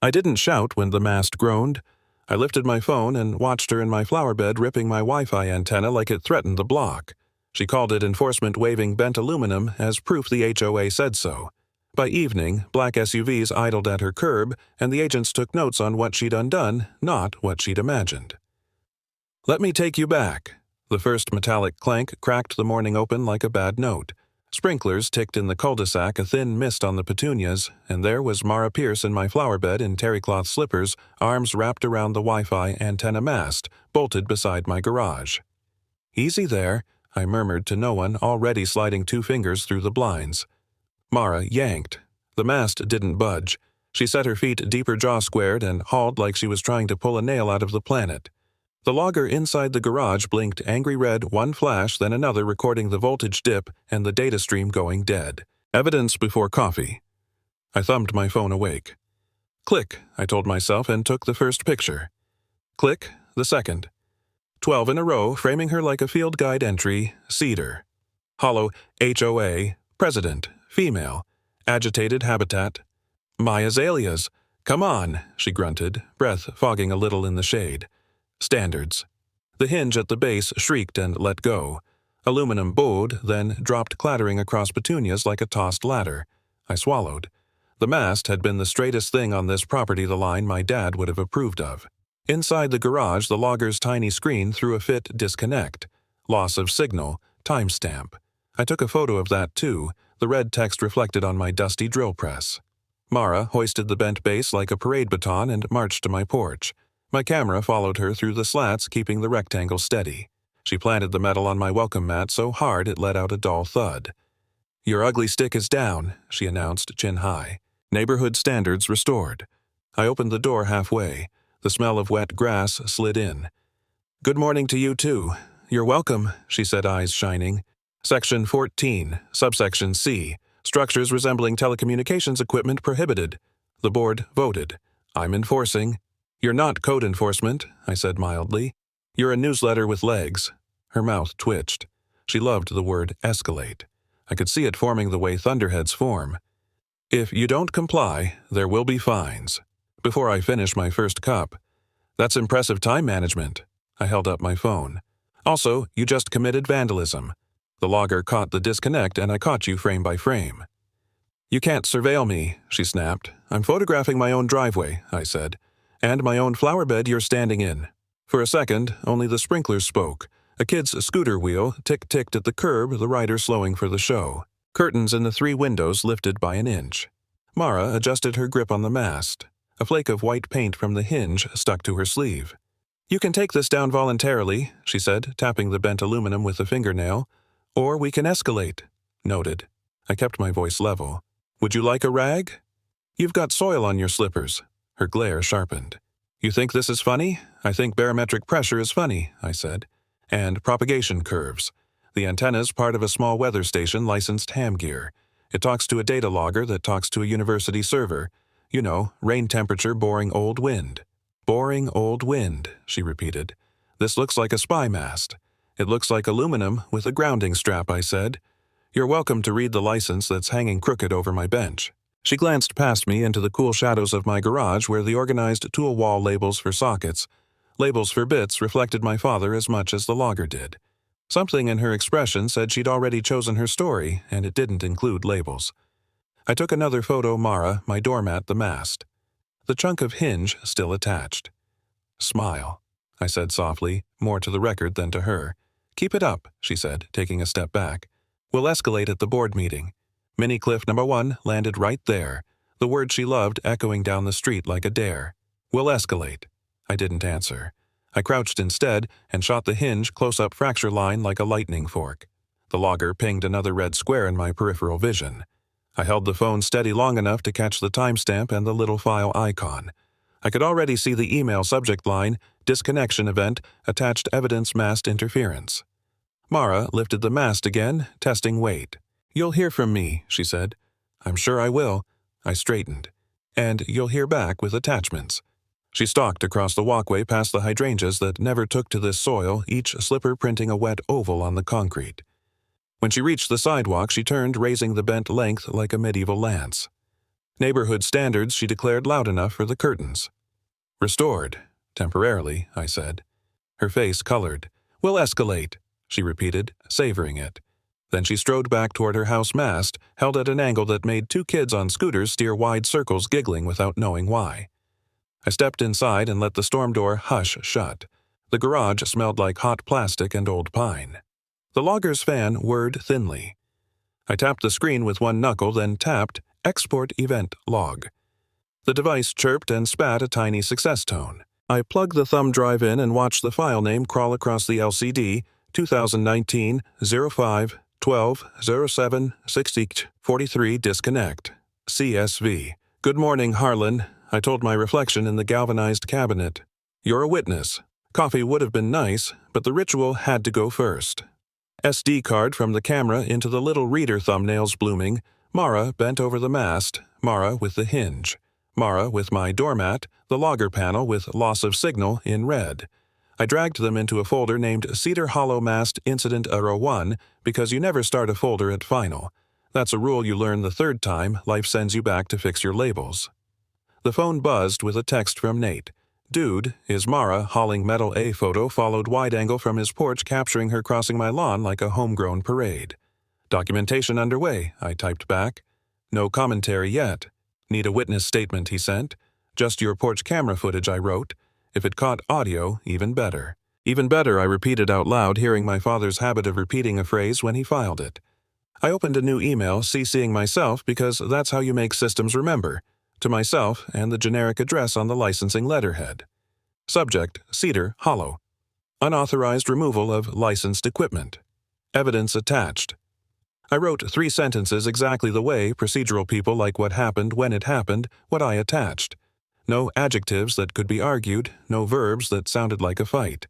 I didn't shout when the mast groaned. I lifted my phone and watched her in my flower bed ripping my Wi-Fi antenna like it threatened the block. She called it enforcement-waving bent aluminum as proof the HOA said so. By evening, black SUVs idled at her curb, and the agents took notes on what she'd undone, not what she'd imagined. "Let me take you back." The first metallic clank cracked the morning open like a bad note. Sprinklers ticked in the cul-de-sac a thin mist on the petunias, and there was Mara Pierce in my flower bed in terry-cloth slippers, arms wrapped around the Wi-Fi antenna mast, bolted beside my garage. "Easy there," I murmured to no one, already sliding 2 fingers through the blinds. Mara yanked. The mast didn't budge. She set her feet deeper jaw-squared and hauled like she was trying to pull a nail out of the planet. The logger inside the garage blinked angry red, one flash, then another, recording the voltage dip and the data stream going dead. Evidence before coffee. I thumbed my phone awake. Click, I told myself, and took the first picture. Click, the second. 12 in a row, framing her like a field guide entry, cedar. Hollow, HOA, president, female, agitated habitat. My azaleas. Come on, she grunted, breath fogging a little in the shade. Standards. The hinge at the base shrieked and let go. Aluminum bowed, then dropped clattering across petunias like a tossed ladder. I swallowed. The mast had been the straightest thing on this property, the line my dad would have approved of. Inside the garage, the logger's tiny screen threw a fit disconnect. Loss of signal, timestamp. I took a photo of that too, the red text reflected on my dusty drill press. Mara hoisted the bent base like a parade baton and marched to my porch. My camera followed her through the slats, keeping the rectangle steady. She planted the metal on my welcome mat so hard it let out a dull thud. "Your ugly stick is down," she announced, chin high. Neighborhood standards restored. I opened the door halfway. The smell of wet grass slid in. "Good morning to you too. You're welcome," she said, eyes shining. Section 14, subsection C. Structures resembling telecommunications equipment prohibited. The board voted. I'm enforcing. "You're not code enforcement," I said mildly. "You're a newsletter with legs." Her mouth twitched. She loved the word escalate. I could see it forming the way thunderheads form. "If you don't comply, there will be fines." Before I finished my first cup. "That's impressive time management." I held up my phone. "Also, you just committed vandalism. The logger caught the disconnect and I caught you frame by frame." "You can't surveil me," she snapped. "I'm photographing my own driveway," I said. "And my own flower bed you're standing in." For a second, only the sprinklers spoke. A kid's scooter wheel tick-ticked at the curb, the rider slowing for the show. Curtains in the 3 windows lifted by an inch. Mara adjusted her grip on the mast. A flake of white paint from the hinge stuck to her sleeve. "You can take this down voluntarily," she said, tapping the bent aluminum with a fingernail. "Or we can escalate." Noted. I kept my voice level. "Would you like a rag?" "You've got soil on your slippers." Her glare sharpened. "You think this is funny? I think barometric pressure is funny," I said. "And propagation curves. The antenna's part of a small weather station licensed ham gear. It talks to a data logger that talks to a university server. You know, rain temperature, boring old wind." "Boring old wind," she repeated. "This looks like a spy mast." "It looks like aluminum with a grounding strap," I said. "You're welcome to read the license that's hanging crooked over my bench." She glanced past me into the cool shadows of my garage where the organized tool wall labels for sockets, labels for bits, reflected my father as much as the logger did. Something in her expression said she'd already chosen her story, and it didn't include labels. I took another photo, Mara, my doormat, the mast. The chunk of hinge still attached. "Smile," I said softly, more to the record than to her. "Keep it up," she said, taking a step back. "We'll escalate at the board meeting." Mini cliff number 1 landed right there, the word she loved echoing down the street like a dare. "We'll escalate." I didn't answer. I crouched instead and shot the hinge close-up fracture line like a lightning fork. The logger pinged another red square in my peripheral vision. I held the phone steady long enough to catch the timestamp and the little file icon. I could already see the email subject line, "Disconnection event, attached evidence mast interference." Mara lifted the mast again, testing weight. "You'll hear from me," she said. "I'm sure I will." I straightened. "And you'll hear back with attachments." She stalked across the walkway past the hydrangeas that never took to this soil, each slipper printing a wet oval on the concrete. When she reached the sidewalk, she turned, raising the bent length like a medieval lance. Neighborhood standards, she declared loud enough for the curtains. Restored. Temporarily, I said. Her face colored. We'll escalate, she repeated, savoring it. Then she strode back toward her house mast, held at an angle that made two kids on scooters steer wide circles, giggling without knowing why. I stepped inside and let the storm door hush shut. The garage smelled like hot plastic and old pine. The logger's fan whirred thinly. I tapped the screen with one knuckle, then tapped Export Event Log. The device chirped and spat a tiny success tone. I plugged the thumb drive in and watched the file name crawl across the LCD, 2019 05 12 07 60 43 disconnect. CSV. Good morning, Harlan, I told my reflection in the galvanized cabinet. You're a witness. Coffee would have been nice, but the ritual had to go first. SD card from the camera into the little reader, thumbnails blooming. Mara bent over the mast, Mara with the hinge. Mara with my doormat, the logger panel with loss of signal in red. I dragged them into a folder named Cedar Hollow Mast Incident 01 because you never start a folder at final. That's a rule you learn the third time life sends you back to fix your labels. The phone buzzed with a text from Nate. Dude, is Mara hauling metal A photo followed wide angle from his porch capturing her crossing my lawn like a homegrown parade. Documentation underway, I typed back. No commentary yet. Need a witness statement, he sent. Just your porch camera footage, I wrote. If it caught audio, even better. Even better, I repeated out loud, hearing my father's habit of repeating a phrase when he filed it. I opened a new email, CCing myself because that's how you make systems remember. To myself and the generic address on the licensing letterhead. Subject, Cedar Hollow. Unauthorized removal of licensed equipment. Evidence attached. I wrote 3 sentences exactly the way procedural people like what happened when it happened, what I attached. No adjectives that could be argued, no verbs that sounded like a fight.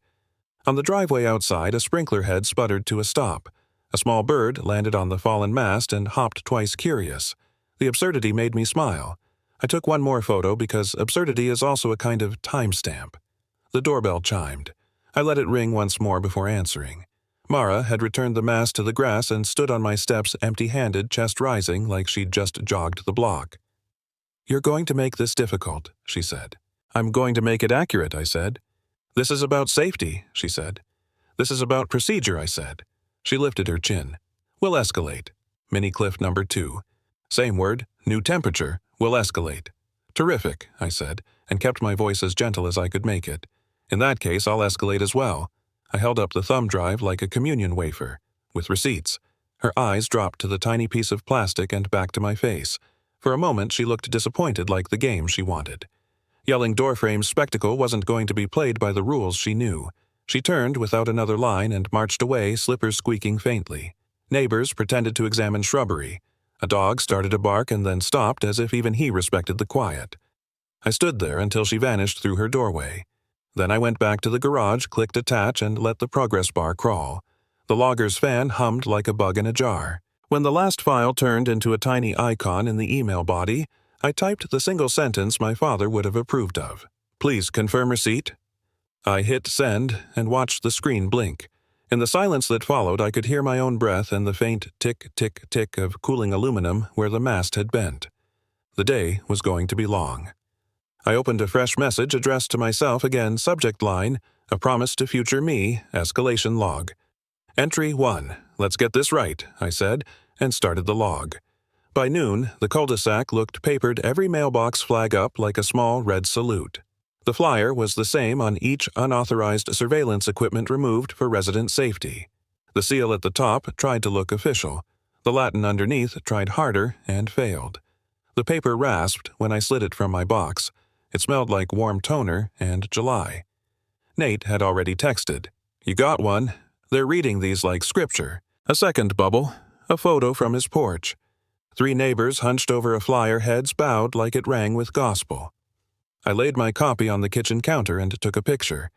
On the driveway outside, a sprinkler head sputtered to a stop. A small bird landed on the fallen mast and hopped twice, curious. The absurdity made me smile. I took one more photo because absurdity is also a kind of timestamp. The doorbell chimed. I let it ring once more before answering. Mara had returned the mast to the grass and stood on my steps empty-handed, chest rising like she'd just jogged the block. You're going to make this difficult, she said. I'm going to make it accurate, I said. This is about safety, she said. This is about procedure, I said. She lifted her chin. We'll escalate. Mini cliff number 2. Same word, new temperature, we'll escalate. Terrific, I said, and kept my voice as gentle as I could make it. In that case, I'll escalate as well. I held up the thumb drive like a communion wafer, with receipts. Her eyes dropped to the tiny piece of plastic and back to my face. For a moment, she looked disappointed, like the game she wanted. Yelling doorframe spectacle wasn't going to be played by the rules she knew. She turned without another line and marched away, slippers squeaking faintly. Neighbors pretended to examine shrubbery. A dog started to bark and then stopped as if even he respected the quiet. I stood there until she vanished through her doorway. Then I went back to the garage, clicked attach, and let the progress bar crawl. The logger's fan hummed like a bug in a jar. When the last file turned into a tiny icon in the email body, I typed the single sentence my father would have approved of. Please confirm receipt. I hit send and watched the screen blink. In the silence that followed, I could hear my own breath and the faint tick-tick-tick of cooling aluminum where the mast had bent. The day was going to be long. I opened a fresh message addressed to myself again, subject line, a promise to future me, escalation log. Entry 1. Let's get this right, I said, and started the log. By noon, the cul-de-sac looked papered, every mailbox flag up like a small red salute. The flyer was the same on each unauthorized surveillance equipment removed for resident safety. The seal at the top tried to look official. The Latin underneath tried harder and failed. The paper rasped when I slid it from my box. It smelled like warm toner and July. Nate had already texted. You got one. They're reading these like scripture. A second bubble. A photo from his porch. 3 neighbors hunched over a flyer, heads bowed like it rang with gospel. I laid my copy on the kitchen counter and took a picture.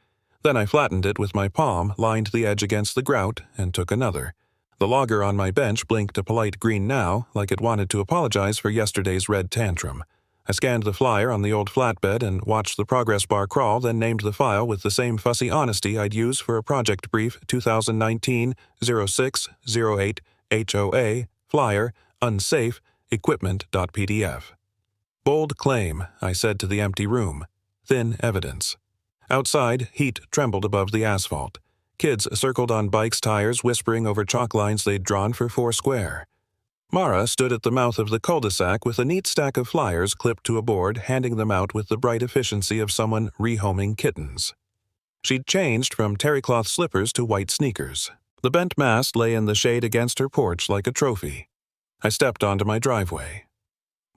Then I flattened it with my palm, lined the edge against the grout, and took another. The logger on my bench blinked a polite green now, like it wanted to apologize for yesterday's red tantrum. I scanned the flyer on the old flatbed and watched the progress bar crawl, then named the file with the same fussy honesty I'd use for a project brief 2019 06 08 HOA, flyer, unsafe, equipment.pdf. Bold claim, I said to the empty room. Thin evidence. Outside, heat trembled above the asphalt. Kids circled on bikes' tires, whispering over chalk lines they'd drawn for Foursquare. Mara stood at the mouth of the cul-de-sac with a neat stack of flyers clipped to a board, handing them out with the bright efficiency of someone rehoming kittens. She'd changed from terrycloth slippers to white sneakers. The bent mast lay in the shade against her porch like a trophy. I stepped onto my driveway.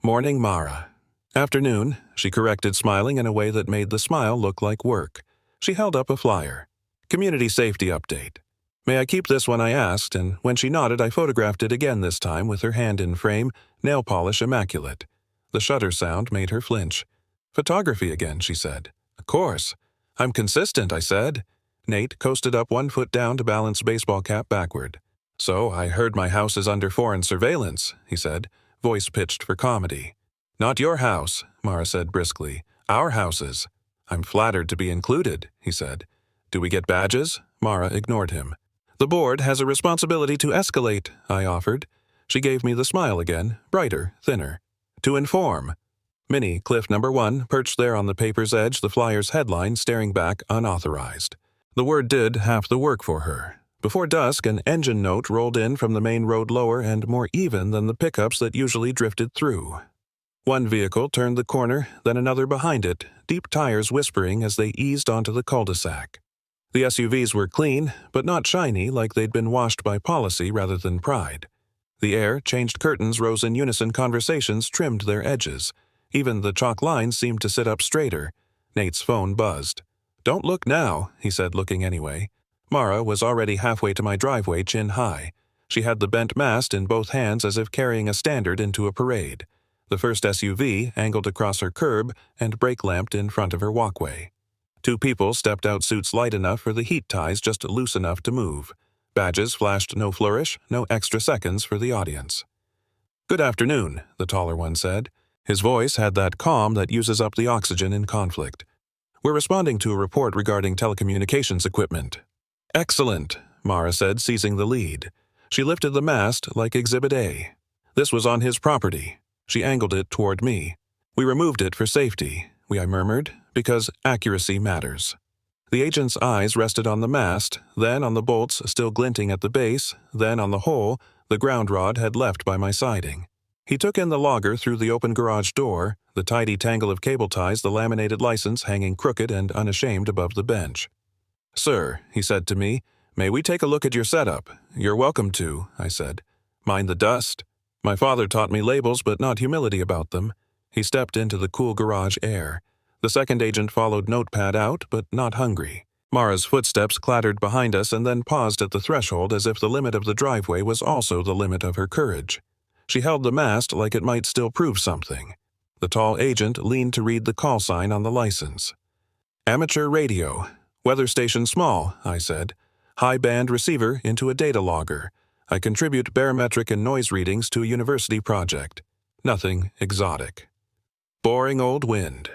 Morning, Mara. Afternoon, she corrected, smiling in a way that made the smile look like work. She held up a flyer. Community safety update. May I keep this one, I asked, and when she nodded, I photographed it again, this time with her hand in frame, nail polish immaculate. The shutter sound made her flinch. Photography again, she said. Of course. I'm consistent, I said. Nate coasted up 1 foot down to balance baseball cap backward. So I heard my house is under foreign surveillance, he said, voice pitched for comedy. Not your house, Mara said briskly. Our houses. I'm flattered to be included, he said. Do we get badges? Mara ignored him. The board has a responsibility to escalate, I offered. She gave me the smile again, brighter, thinner. To inform. Mini Cliff number 1 perched there on the paper's edge, the flyer's headline staring back unauthorized. The word did half the work for her. Before dusk, an engine note rolled in from the main road, lower and more even than the pickups that usually drifted through. One vehicle turned the corner, then another behind it, deep tires whispering as they eased onto the cul-de-sac. The SUVs were clean, but not shiny, like they'd been washed by policy rather than pride. The air changed, curtains rose in unison, conversations trimmed their edges. Even the chalk lines seemed to sit up straighter. Nate's phone buzzed. Don't look now, he said, looking anyway. Mara was already halfway to my driveway, chin high. She had the bent mast in both hands as if carrying a standard into a parade. The first SUV angled across her curb and brake lamped in front of her walkway. 2 people stepped out, suits light enough for the heat ties just loose enough to move. Badges flashed, no flourish, no extra seconds for the audience. Good afternoon, the taller one said. His voice had that calm that uses up the oxygen in conflict. We're responding to a report regarding telecommunications equipment. Excellent, Mara said, seizing the lead. She lifted the mast like Exhibit A. This was on his property. She angled it toward me. We removed it for safety, I murmured, because accuracy matters. The agent's eyes rested on the mast, then on the bolts still glinting at the base, then on the hole the ground rod had left by my siding. He took in the logger through the open garage door, the tidy tangle of cable ties, the laminated license hanging crooked and unashamed above the bench. Sir, he said to me, may we take a look at your setup? You're welcome to, I said. Mind the dust. My father taught me labels, but not humility about them. He stepped into the cool garage air. The second agent followed, notepad out, but not hungry. Mara's footsteps clattered behind us and then paused at the threshold as if the limit of the driveway was also the limit of her courage. She held the mast like it might still prove something. The tall agent leaned to read the call sign on the license. Amateur radio. Weather station small, I said. High band receiver into a data logger. I contribute barometric and noise readings to a university project. Nothing exotic. Boring old wind.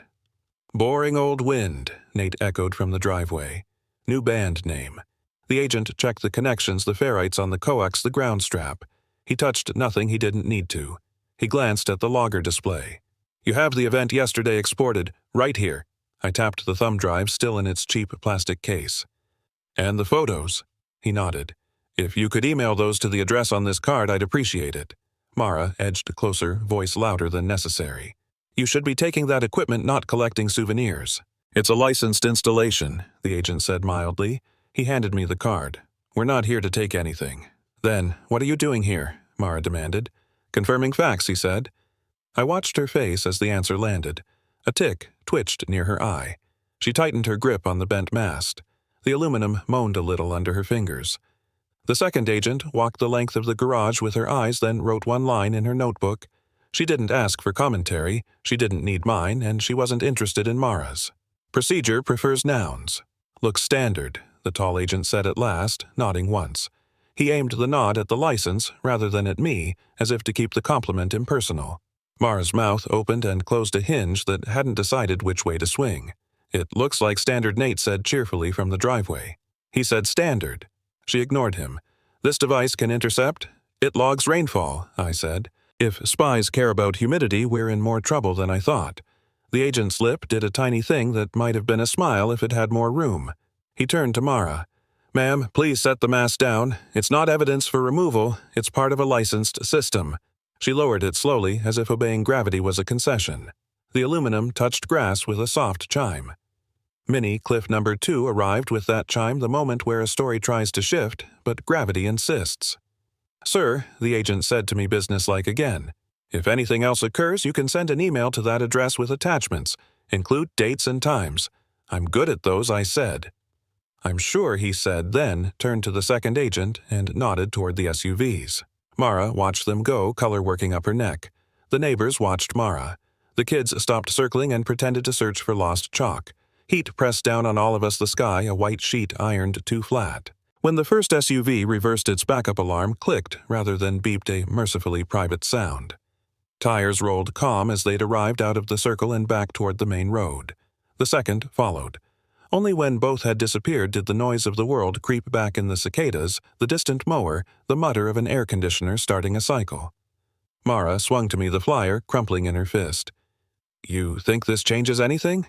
Boring old wind, Nate echoed from the driveway. New band name. The agent checked the connections, the ferrites on the coax, the ground strap. He touched nothing he didn't need to. He glanced at the logger display. You have the event yesterday exported, right here. I tapped the thumb drive, still in its cheap plastic case. And the photos. He nodded. If you could email those to the address on this card, I'd appreciate it. Mara edged closer, voice louder than necessary. You should be taking that equipment, not collecting souvenirs. It's a licensed installation, the agent said mildly. He handed me the card. We're not here to take anything. Then, what are you doing here? Mara demanded. Confirming facts, he said. I watched her face as the answer landed. A tick twitched near her eye. She tightened her grip on the bent mast. The aluminum moaned a little under her fingers. The second agent walked the length of the garage with her eyes, then wrote one line in her notebook. She didn't ask for commentary, she didn't need mine, and she wasn't interested in Mara's. Procedure prefers nouns. Looks standard, the tall agent said at last, nodding once. He aimed the nod at the license rather than at me, as if to keep the compliment impersonal. Mara's mouth opened and closed a hinge that hadn't decided which way to swing. It looks like standard, Nate said cheerfully from the driveway. He said standard. She ignored him. This device can intercept? It logs rainfall, I said. If spies care about humidity, we're in more trouble than I thought. The agent's lip did a tiny thing that might have been a smile if it had more room. He turned to Mara. "Ma'am, please set the mask down. It's not evidence for removal. It's part of a licensed system." She lowered it slowly, as if obeying gravity was a concession. The aluminum touched grass with a soft chime. Mini cliff number 2 arrived with that chime the moment where a story tries to shift, but gravity insists. "Sir," the agent said to me businesslike again, "if anything else occurs, you can send an email to that address with attachments. Include dates and times." "I'm good at those," I said. "I'm sure," he said, then turned to the second agent and nodded toward the SUVs. Mara watched them go, color working up her neck. The neighbors watched Mara. The kids stopped circling and pretended to search for lost chalk. Heat pressed down on all of us, the sky a white sheet ironed too flat. When the first SUV reversed, its backup alarm clicked rather than beeped a mercifully private sound. Tires rolled calm as they'd arrived out of the circle and back toward the main road. The second followed. Only when both had disappeared did the noise of the world creep back in the cicadas, the distant mower, the mutter of an air conditioner starting a cycle. Mara swung to me the flyer, crumpling in her fist. "You think this changes anything?"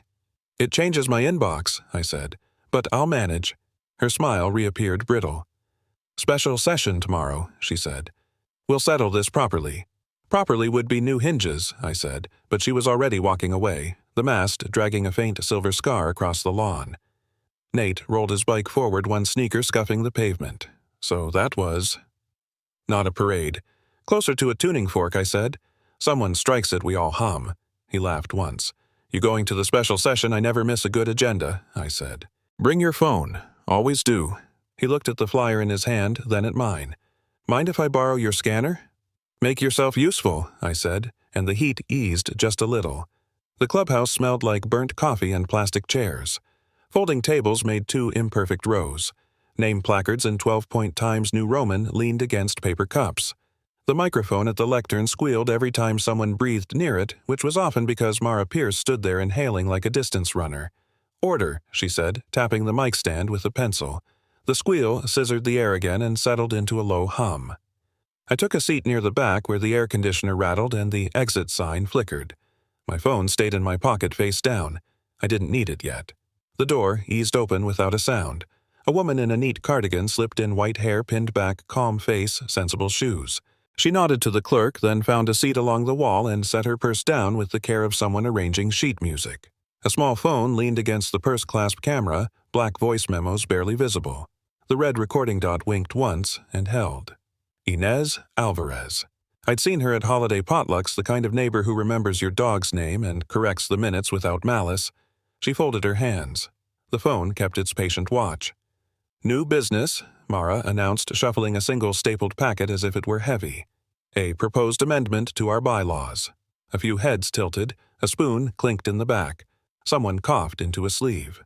"It changes my inbox," I said, "but I'll manage." Her smile reappeared brittle. "Special session tomorrow," she said. "We'll settle this properly." "Properly would be new hinges," I said, but she was already walking away, the mast dragging a faint silver scar across the lawn. Nate rolled his bike forward, one sneaker scuffing the pavement. So that was... Not a parade. "Closer to a tuning fork," I said. "Someone strikes it, we all hum." He laughed once. "You going to the special session? I never miss a good agenda," I said. "Bring your phone. Always do." He looked at the flyer in his hand, then at mine. "Mind if I borrow your scanner?" "Make yourself useful," I said, and the heat eased just a little. The clubhouse smelled like burnt coffee and plastic chairs. Folding tables made 2 imperfect rows. Name placards in 12-point Times New Roman leaned against paper cups. The microphone at the lectern squealed every time someone breathed near it, which was often because Mara Pierce stood there inhaling like a distance runner. "Order," she said, tapping the mic stand with a pencil. The squeal scissored the air again and settled into a low hum. I took a seat near the back where the air conditioner rattled and the exit sign flickered. My phone stayed in my pocket face down. I didn't need it yet. The door eased open without a sound. A woman in a neat cardigan slipped in, white hair pinned back, calm face, sensible shoes. She nodded to the clerk, then found a seat along the wall and set her purse down with the care of someone arranging sheet music. A small phone leaned against the purse clasp camera, black voice memos barely visible. The red recording dot winked once and held. Inez Alvarez. I'd seen her at holiday potlucks, the kind of neighbor who remembers your dog's name and corrects the minutes without malice. She folded her hands. The phone kept its patient watch. "New business," Mara announced, shuffling a single stapled packet as if it were heavy. "A proposed amendment to our bylaws." A few heads tilted, a spoon clinked in the back. Someone coughed into a sleeve.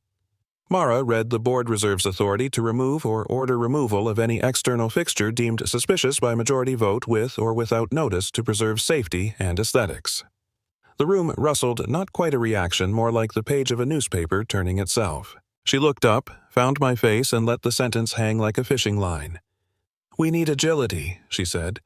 Mara read the board reserves authority to remove or order removal of any external fixture deemed suspicious by majority vote with or without notice to preserve safety and aesthetics. The room rustled, not quite a reaction, more like the page of a newspaper turning itself. She looked up, found my face, and let the sentence hang like a fishing line. "We need agility," she said.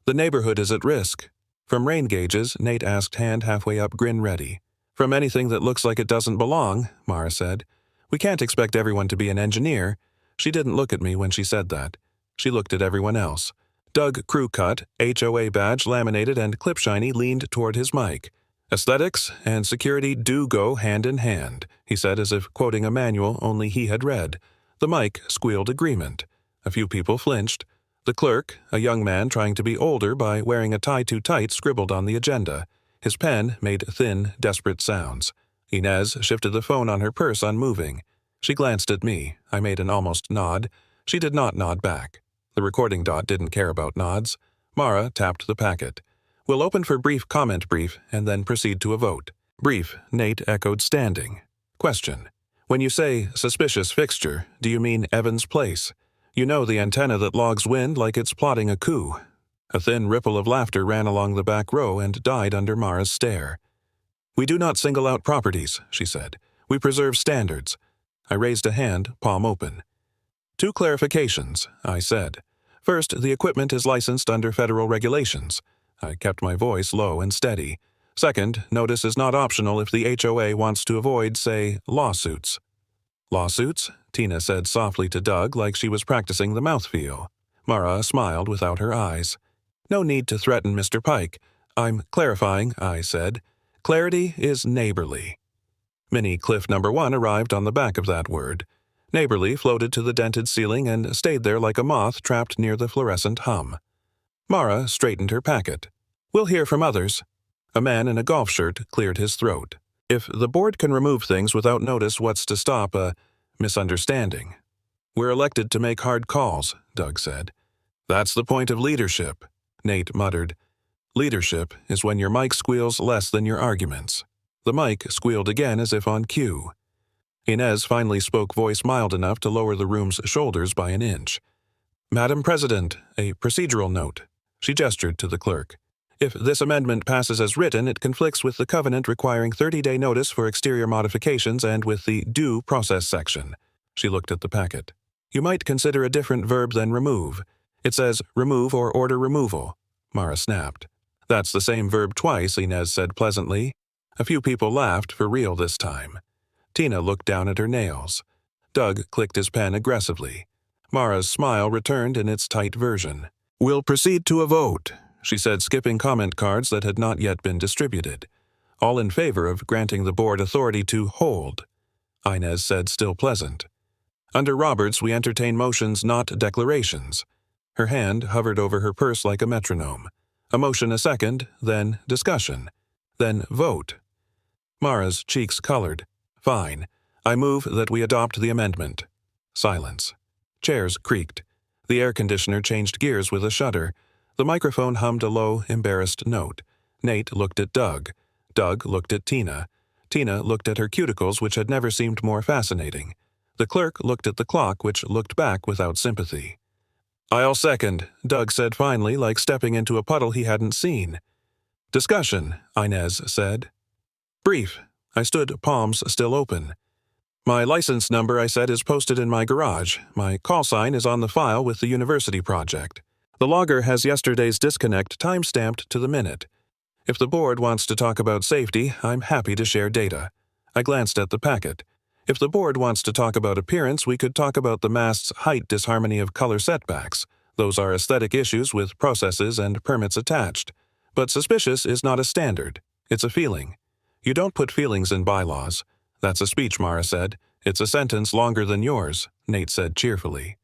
"The neighborhood is at risk." "From rain gauges," Nate asked, hand halfway up, grin ready. "From anything that looks like it doesn't belong," Mara said. "We can't expect everyone to be an engineer." She didn't look at me when she said that. She looked at everyone else. Doug Crewcut, HOA badge laminated and clip-shiny, leaned toward his mic. "Aesthetics and security do go hand in hand," he said, as if quoting a manual only he had read. The mic squealed agreement. A few people flinched. The clerk, a young man trying to be older by wearing a tie too tight, scribbled on the agenda. His pen made thin, desperate sounds. Inez shifted the phone on her purse, unmoving. She glanced at me. I made an almost nod. She did not nod back. The recording dot didn't care about nods. Mara tapped the packet. "We'll open for brief comment brief and then proceed to a vote." "Brief," Nate echoed, standing. Question. "When you say suspicious fixture, do you mean Evans Place? You know, the antenna that logs wind like it's plotting a coup." A thin ripple of laughter ran along the back row and died under Mara's stare. "We do not single out properties," she said. "We preserve standards." I raised a hand, palm open. "2 clarifications," I said. "First, the equipment is licensed under federal regulations. I kept my voice low and steady. Second, notice is not optional if the HOA wants to avoid, say, lawsuits. Lawsuits? Tina said softly to Doug like she was practicing the mouthfeel. Mara smiled without her eyes. No need to threaten Mr. Pike. I'm clarifying, I said. Clarity is neighborly. Mini cliff number 1 arrived on the back of that word. Neighborly floated to the dented ceiling and stayed there like a moth trapped near the fluorescent hum. Mara straightened her packet. We'll hear from others. A man in a golf shirt cleared his throat. If the board can remove things without notice, what's to stop a misunderstanding? We're elected to make hard calls, Doug said. That's the point of leadership, Nate muttered. Leadership is when your mic squeals less than your arguments. The mic squealed again as if on cue. Inez finally spoke, voice mild enough to lower the room's shoulders by an inch. Madam President, a procedural note. She gestured to the clerk. If this amendment passes as written, it conflicts with the covenant requiring 30-day notice for exterior modifications and with the due process section. She looked at the packet. You might consider a different verb than remove. It says remove or order removal. Mara snapped. That's the same verb twice, Inez said pleasantly. A few people laughed, for real this time. Tina looked down at her nails. Doug clicked his pen aggressively. Mara's smile returned in its tight version. We'll proceed to a vote, she said, skipping comment cards that had not yet been distributed. All in favor of granting the board authority to hold, Inez said, still pleasant. Under Roberts, we entertain motions, not declarations. Her hand hovered over her purse like a metronome. A motion a second, then discussion, then vote. Mara's cheeks colored. Fine. I move that we adopt the amendment. Silence. Chairs creaked. The air conditioner changed gears with a shudder. The microphone hummed a low, embarrassed note. Nate looked at Doug. Doug looked at Tina. Tina looked at her cuticles, which had never seemed more fascinating. The clerk looked at the clock, which looked back without sympathy. I'll second, Doug said finally, like stepping into a puddle he hadn't seen. Discussion, Inez said. Brief. I stood, palms still open. My license number, I said, is posted in my garage. My call sign is on the file with the university project. The logger has yesterday's disconnect time-stamped to the minute. If the board wants to talk about safety, I'm happy to share data. I glanced at the packet. If the board wants to talk about appearance, we could talk about the mast's height disharmony of color setbacks. Those are aesthetic issues with processes and permits attached. But suspicious is not a standard. It's a feeling. You don't put feelings in bylaws. That's a speech, Mara said. It's a sentence longer than yours, Nate said cheerfully.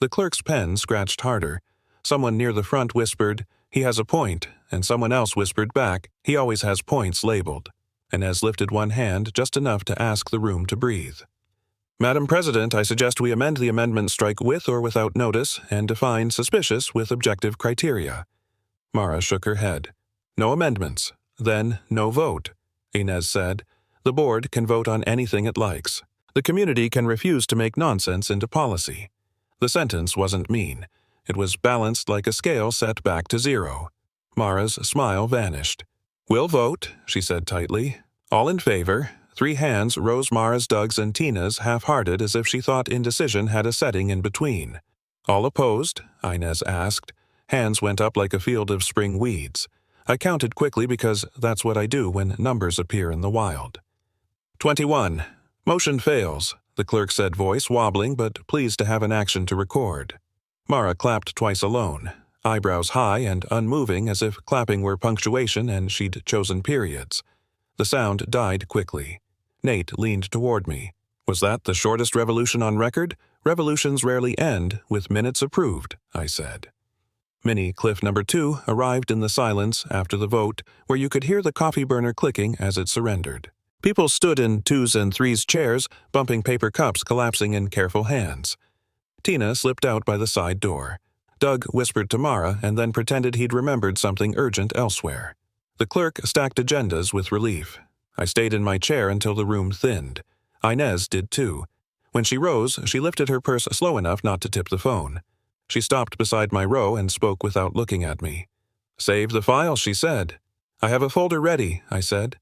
The clerk's pen scratched harder. Someone near the front whispered, he has a point, and someone else whispered back, he always has points labeled. Inez lifted one hand just enough to ask the room to breathe. Madam President, I suggest we amend the amendment strike with or without notice and define suspicious with objective criteria. Mara shook her head. No amendments. Then no vote. Inez said. The board can vote on anything it likes. The community can refuse to make nonsense into policy. The sentence wasn't mean. It was balanced like a scale set back to 0. Mara's smile vanished. We'll vote, she said tightly. All in favor. 3 hands rose, Mara's, Doug's, and Tina's, half-hearted as if she thought indecision had a setting in between. All opposed? Inez asked. Hands went up like a field of spring weeds. I counted quickly because that's what I do when numbers appear in the wild. 21. Motion fails, the clerk said, voice wobbling but pleased to have an action to record. Mara clapped twice alone, eyebrows high and unmoving as if clapping were punctuation and she'd chosen periods. The sound died quickly. Nate leaned toward me. Was that the shortest revolution on record? Revolutions rarely end with minutes approved, I said. Mini cliff number 2 arrived in the silence after the vote, where you could hear the coffee burner clicking as it surrendered. People stood in 2s and 3s chairs, bumping paper cups collapsing in careful hands. Tina slipped out by the side door. Doug whispered to Mara and then pretended he'd remembered something urgent elsewhere. The clerk stacked agendas with relief. I stayed in my chair until the room thinned. Inez did too. When she rose, she lifted her purse slow enough not to tip the phone. She stopped beside my row and spoke without looking at me. Save the file, she said. I have a folder ready, I said.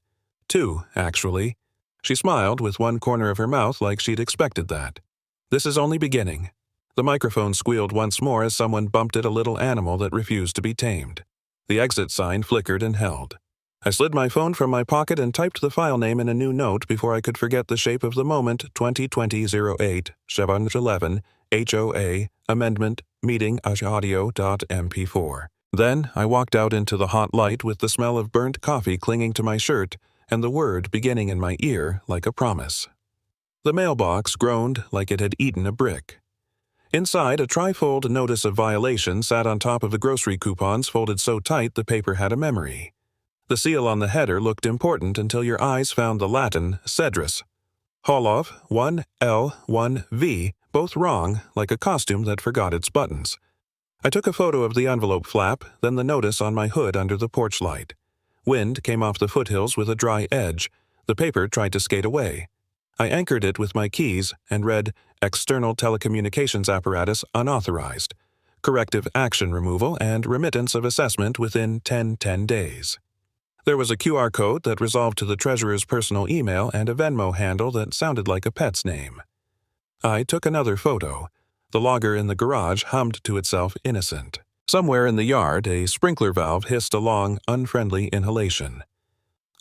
2, actually. She smiled with one corner of her mouth like she'd expected that. This is only beginning. The microphone squealed once more as someone bumped at a little animal that refused to be tamed. The exit sign flickered and held. I slid my phone from my pocket and typed the file name in a new note before I could forget the shape of the moment. 2020-08, 711, HOA, amendment, meeting, audio.mp4. Then I walked out into the hot light with the smell of burnt coffee clinging to my shirt and the word beginning in my ear like a promise. The mailbox groaned like it had eaten a brick. Inside, a trifold notice of violation sat on top of the grocery coupons folded so tight the paper had a memory. The seal on the header looked important until your eyes found the Latin Cedrus. Holov, 1L, 1V, both wrong, like a costume that forgot its buttons. I took a photo of the envelope flap, then the notice on my hood under the porch light. Wind came off the foothills with a dry edge. The paper tried to skate away. I anchored it with my keys and read External Telecommunications Apparatus Unauthorized. Corrective action removal and remittance of assessment within 10 days. There was a QR code that resolved to the treasurer's personal email and a Venmo handle that sounded like a pet's name. I took another photo. The logger in the garage hummed to itself innocent. Somewhere in the yard, a sprinkler valve hissed a long, unfriendly inhalation.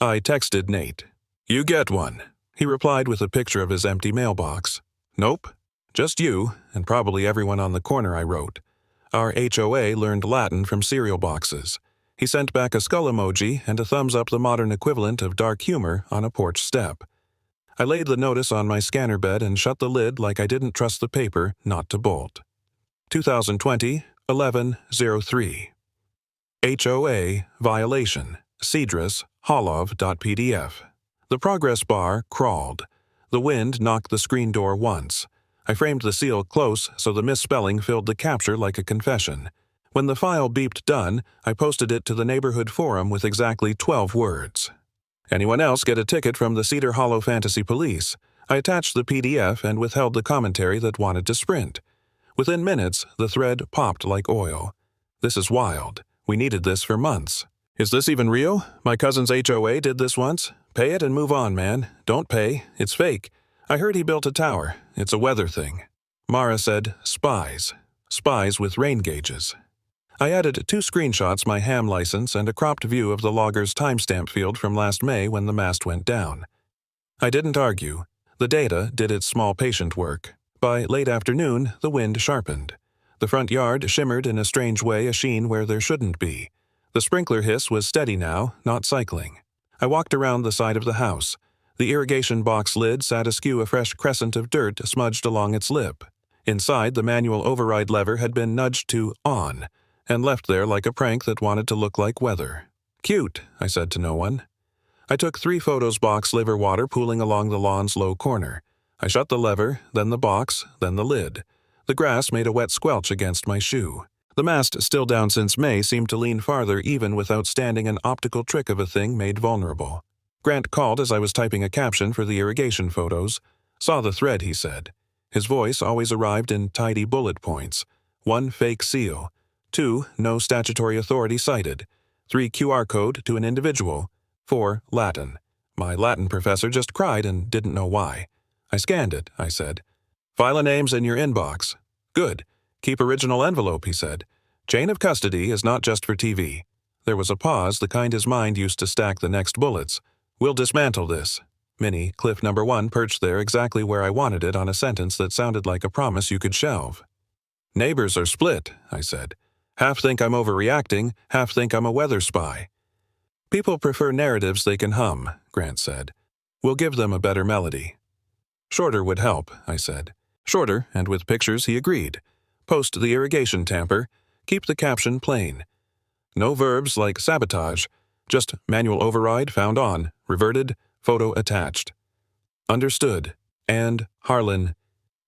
I texted Nate. "You get one." He replied with a picture of his empty mailbox. "Nope. Just you, and probably everyone on the corner," I wrote. Our HOA learned Latin from cereal boxes. He sent back a skull emoji and a thumbs up, the modern equivalent of dark humor on a porch step. I laid the notice on my scanner bed and shut the lid like I didn't trust the paper not to bolt. 2020-11-03. HOA violation. Cedrus, Holov.pdf. The progress bar crawled. The wind knocked the screen door once. I framed the seal close so the misspelling filled the capture like a confession. When the file beeped done, I posted it to the neighborhood forum with exactly 12 words. Anyone else get a ticket from the Cedar Hollow Fantasy Police? I attached the PDF and withheld the commentary that wanted to sprint. Within minutes, the thread popped like oil. "This is wild. We needed this for months. Is this even real? My cousin's HOA did this once. Pay it and move on, man. Don't pay. It's fake. I heard he built a tower. It's a weather thing." Mara said, "Spies. Spies with rain gauges." I added 2 screenshots, my ham license, and a cropped view of the logger's timestamp field from last May when the mast went down. I didn't argue. The data did its small patient work. By late afternoon, the wind sharpened. The front yard shimmered in a strange way, a sheen where there shouldn't be. The sprinkler hiss was steady now, not cycling. I walked around the side of the house. The irrigation box lid sat askew, a fresh crescent of dirt smudged along its lip. Inside, the manual override lever had been nudged to on, and left there like a prank that wanted to look like weather. "Cute," I said to no one. I took 3 photos, box liver water pooling along the lawn's low corner. I shut the lever, then the box, then the lid. The grass made a wet squelch against my shoe. The mast, still down since May, seemed to lean farther even without standing, an optical trick of a thing made vulnerable. Grant called as I was typing a caption for the irrigation photos. "Saw the thread," he said. His voice always arrived in tidy bullet points. 1 fake seal. 2 no statutory authority cited. 3 QR code to an individual. 4 Latin. My Latin professor just cried and didn't know why. I scanned it, I said. "File names in your inbox." "Good. Keep original envelope," he said. "Chain of custody is not just for TV." There was a pause, the kind his mind used to stack the next bullets. "We'll dismantle this." Mini, cliff number 1, perched there exactly where I wanted it on a sentence that sounded like a promise you could shelve. "Neighbors are split," I said. "Half think I'm overreacting, half think I'm a weather spy." "People prefer narratives they can hum," Grant said. "We'll give them a better melody." "Shorter would help," I said. Shorter, and with pictures, he agreed. Post the irrigation tamper. Keep the caption plain. No verbs like sabotage. Just manual override found on, reverted, photo attached. Understood. And Harlan.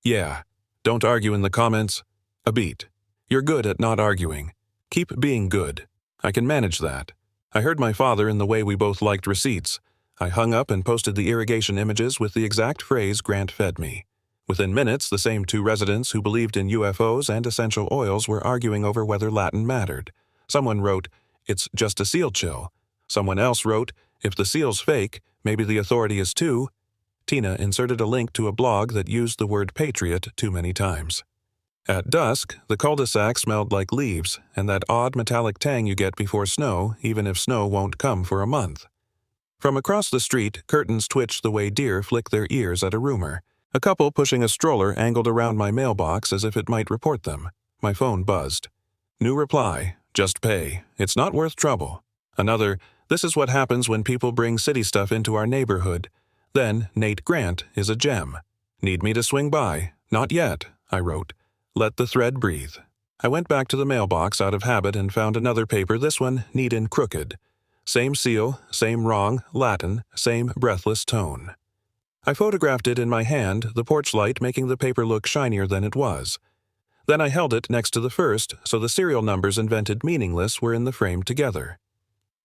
Yeah. Don't argue in the comments. A beat. You're good at not arguing. Keep being good. I can manage that. I heard my father in the way we both liked receipts. I hung up and posted the irrigation images with the exact phrase Grant fed me. Within minutes, the same 2 residents who believed in UFOs and essential oils were arguing over whether Latin mattered. Someone wrote, "It's just a seal chill." Someone else wrote, "If the seal's fake, maybe the authority is too." Tina inserted a link to a blog that used the word patriot too many times. At dusk, the cul-de-sac smelled like leaves and that odd metallic tang you get before snow, even if snow won't come for a month. From across the street, curtains twitched the way deer flick their ears at a rumor. A couple pushing a stroller angled around my mailbox as if it might report them. My phone buzzed. New reply, just pay. It's not worth trouble. Another, this is what happens when people bring city stuff into our neighborhood. Then, Nate Grant is a gem. Need me to swing by? Not yet, I wrote. Let the thread breathe. I went back to the mailbox out of habit and found another paper, this one neat and crooked. Same seal, same wrong, Latin, same breathless tone. I photographed it in my hand, the porch light making the paper look shinier than it was. Then I held it next to the first, so the serial numbers invented meaningless were in the frame together.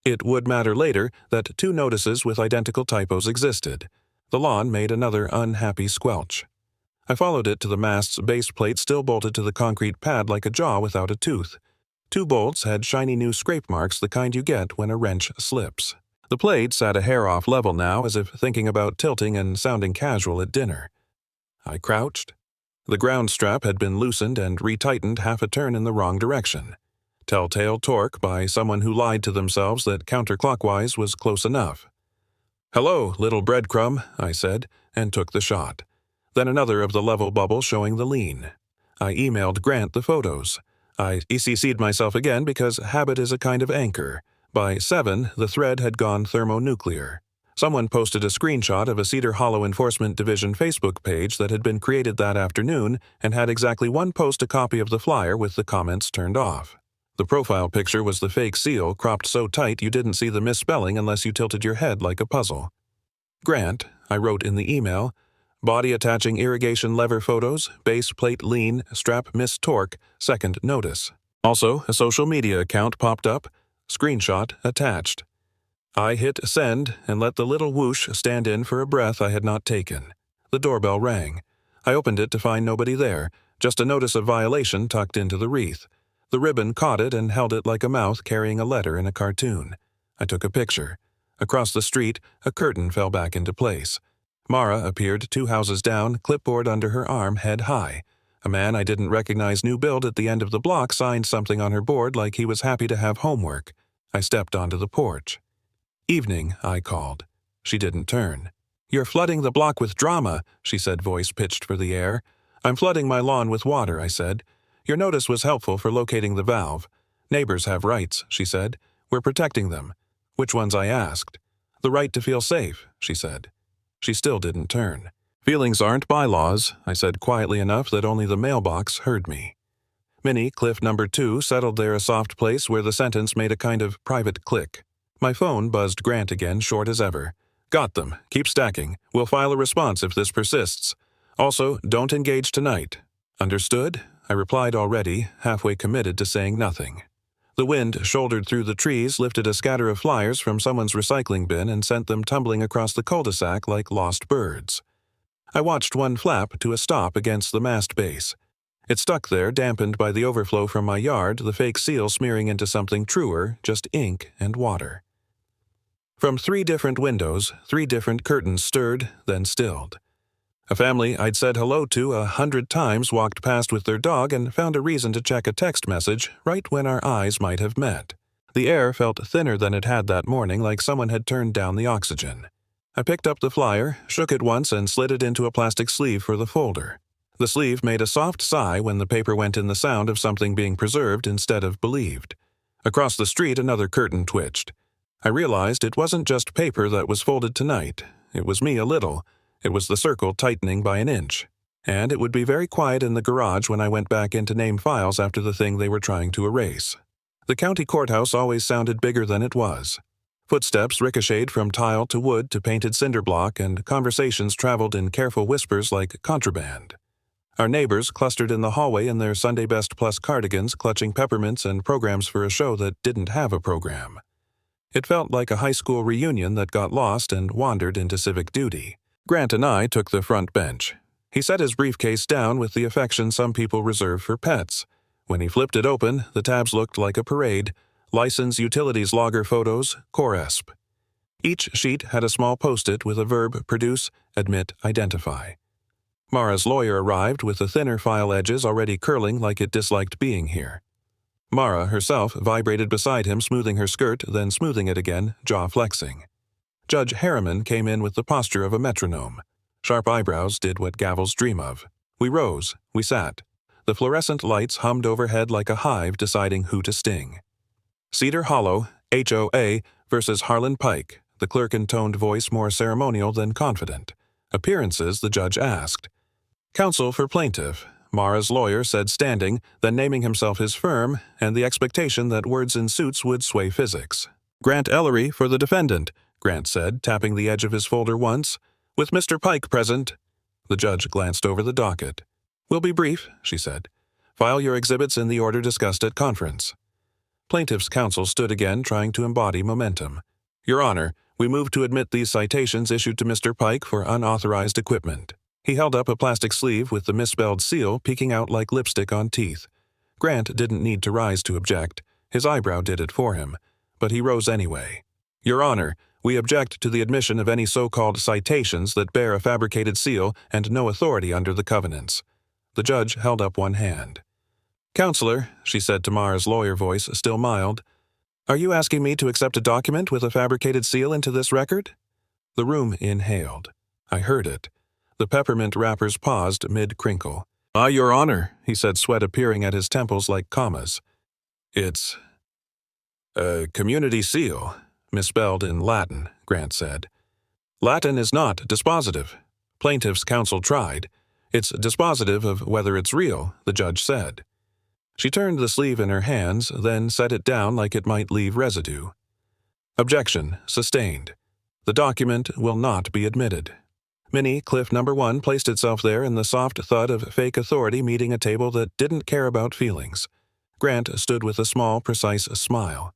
It would matter later that 2 notices with identical typos existed. The lawn made another unhappy squelch. I followed it to the mast's base plate still bolted to the concrete pad like a jaw without a tooth. 2 bolts had shiny new scrape marks, the kind you get when a wrench slips. The plate sat a hair off level now, as if thinking about tilting and sounding casual at dinner. I crouched. The ground strap had been loosened and retightened half a turn in the wrong direction. Telltale torque by someone who lied to themselves that counterclockwise was close enough. "Hello, little breadcrumb," I said, and took the shot. Then another of the level bubble showing the lean. I emailed Grant the photos. I ECC'd myself again because habit is a kind of anchor. By 7, the thread had gone thermonuclear. Someone posted a screenshot of a Cedar Hollow Enforcement Division Facebook page that had been created that afternoon and had exactly one post a copy of the flyer with the comments turned off. The profile picture was the fake seal cropped so tight you didn't see the misspelling unless you tilted your head like a puzzle. Grant, I wrote in the email, body attaching irrigation lever photos, base plate lean, strap missed torque, second notice. Also, a social media account popped up, screenshot attached. I hit send and let the little whoosh stand in for a breath I had not taken. The doorbell rang. I opened it to find nobody there, just a notice of violation tucked into the wreath. The ribbon caught it and held it like a mouth carrying a letter in a cartoon. I took a picture. Across the street, a curtain fell back into place. Mara appeared 2 houses down, clipboard under her arm, head high. A man I didn't recognize, new build at the end of the block, signed something on her board like he was happy to have homework. I stepped onto the porch. "Evening," I called. She didn't turn. "You're flooding the block with drama," she said, voice pitched for the air. "I'm flooding my lawn with water," I said. "Your notice was helpful for locating the valve. Neighbors have rights," she said. "We're protecting them." "Which ones?" I asked. "The right to feel safe," she said. She still didn't turn. "Feelings aren't bylaws," I said quietly enough that only the mailbox heard me. Minnie, cliff number 2, settled there, a soft place where the sentence made a kind of private click. My phone buzzed Grant again, short as ever. "Got them. Keep stacking. We'll file a response if this persists. Also, don't engage tonight." "Understood?" I replied, already halfway committed to saying nothing. The wind shouldered through the trees, lifted a scatter of flyers from someone's recycling bin and sent them tumbling across the cul-de-sac like lost birds. I watched one flap to a stop against the mast base. It stuck there, dampened by the overflow from my yard, the fake seal smearing into something truer, just ink and water. From 3 different windows, 3 different curtains stirred, then stilled. A family I'd said hello to 100 times walked past with their dog and found a reason to check a text message right when our eyes might have met. The air felt thinner than it had that morning, like someone had turned down the oxygen. I picked up the flyer, shook it once, and slid it into a plastic sleeve for the folder. The sleeve made a soft sigh when the paper went in, the sound of something being preserved instead of believed. Across the street, another curtain twitched. I realized it wasn't just paper that was folded tonight. It was me a little. It was the circle tightening by an inch. And it would be very quiet in the garage when I went back in to name files after the thing they were trying to erase. The county courthouse always sounded bigger than it was. Footsteps ricocheted from tile to wood to painted cinder block, and conversations traveled in careful whispers like contraband. Our neighbors clustered in the hallway in their Sunday Best Plus cardigans, clutching peppermints and programs for a show that didn't have a program. It felt like a high school reunion that got lost and wandered into civic duty. Grant and I took the front bench. He set his briefcase down with the affection some people reserve for pets. When he flipped it open, the tabs looked like a parade. License, utilities, logger photos, CORESP. Each sheet had a small post-it with a verb: produce, admit, identify. Mara's lawyer arrived with the thinner file edges already curling like it disliked being here. Mara herself vibrated beside him, smoothing her skirt, then smoothing it again, jaw flexing. Judge Harriman came in with the posture of a metronome. Sharp eyebrows did what gavels dream of. We rose. We sat. The fluorescent lights hummed overhead like a hive deciding who to sting. Cedar Hollow, HOA versus Harlan Pike, the clerk intoned voice more ceremonial than confident. Appearances, the judge asked. Counsel for plaintiff, Mara's lawyer said standing, then naming himself his firm, and the expectation that words in suits would sway physics. Grant Ellery for the defendant, Grant said, tapping the edge of his folder once. With Mr. Pike present. The judge glanced over the docket. We'll be brief, she said. File your exhibits in the order discussed at conference. Plaintiff's counsel stood again, trying to embody momentum. Your Honor, we move to admit these citations issued to Mr. Pike for unauthorized equipment. He held up a plastic sleeve with the misspelled seal peeking out like lipstick on teeth. Grant didn't need to rise to object. His eyebrow did it for him. But he rose anyway. Your Honor, we object to the admission of any so-called citations that bear a fabricated seal and no authority under the covenants. The judge held up one hand. Counselor, she said to Mara's lawyer voice, still mild, are you asking me to accept a document with a fabricated seal into this record? The room inhaled. I heard it. The peppermint wrappers paused mid-crinkle. Your Honor, he said, sweat appearing at his temples like commas. It's a community seal, misspelled in Latin, Grant said. Latin is not dispositive. Plaintiff's counsel tried. It's dispositive of whether it's real, the judge said. She turned the sleeve in her hands, then set it down like it might leave residue. Objection sustained. The document will not be admitted. Mini Cliff No. 1 placed itself there in the soft thud of fake authority meeting a table that didn't care about feelings. Grant stood with a small, precise smile.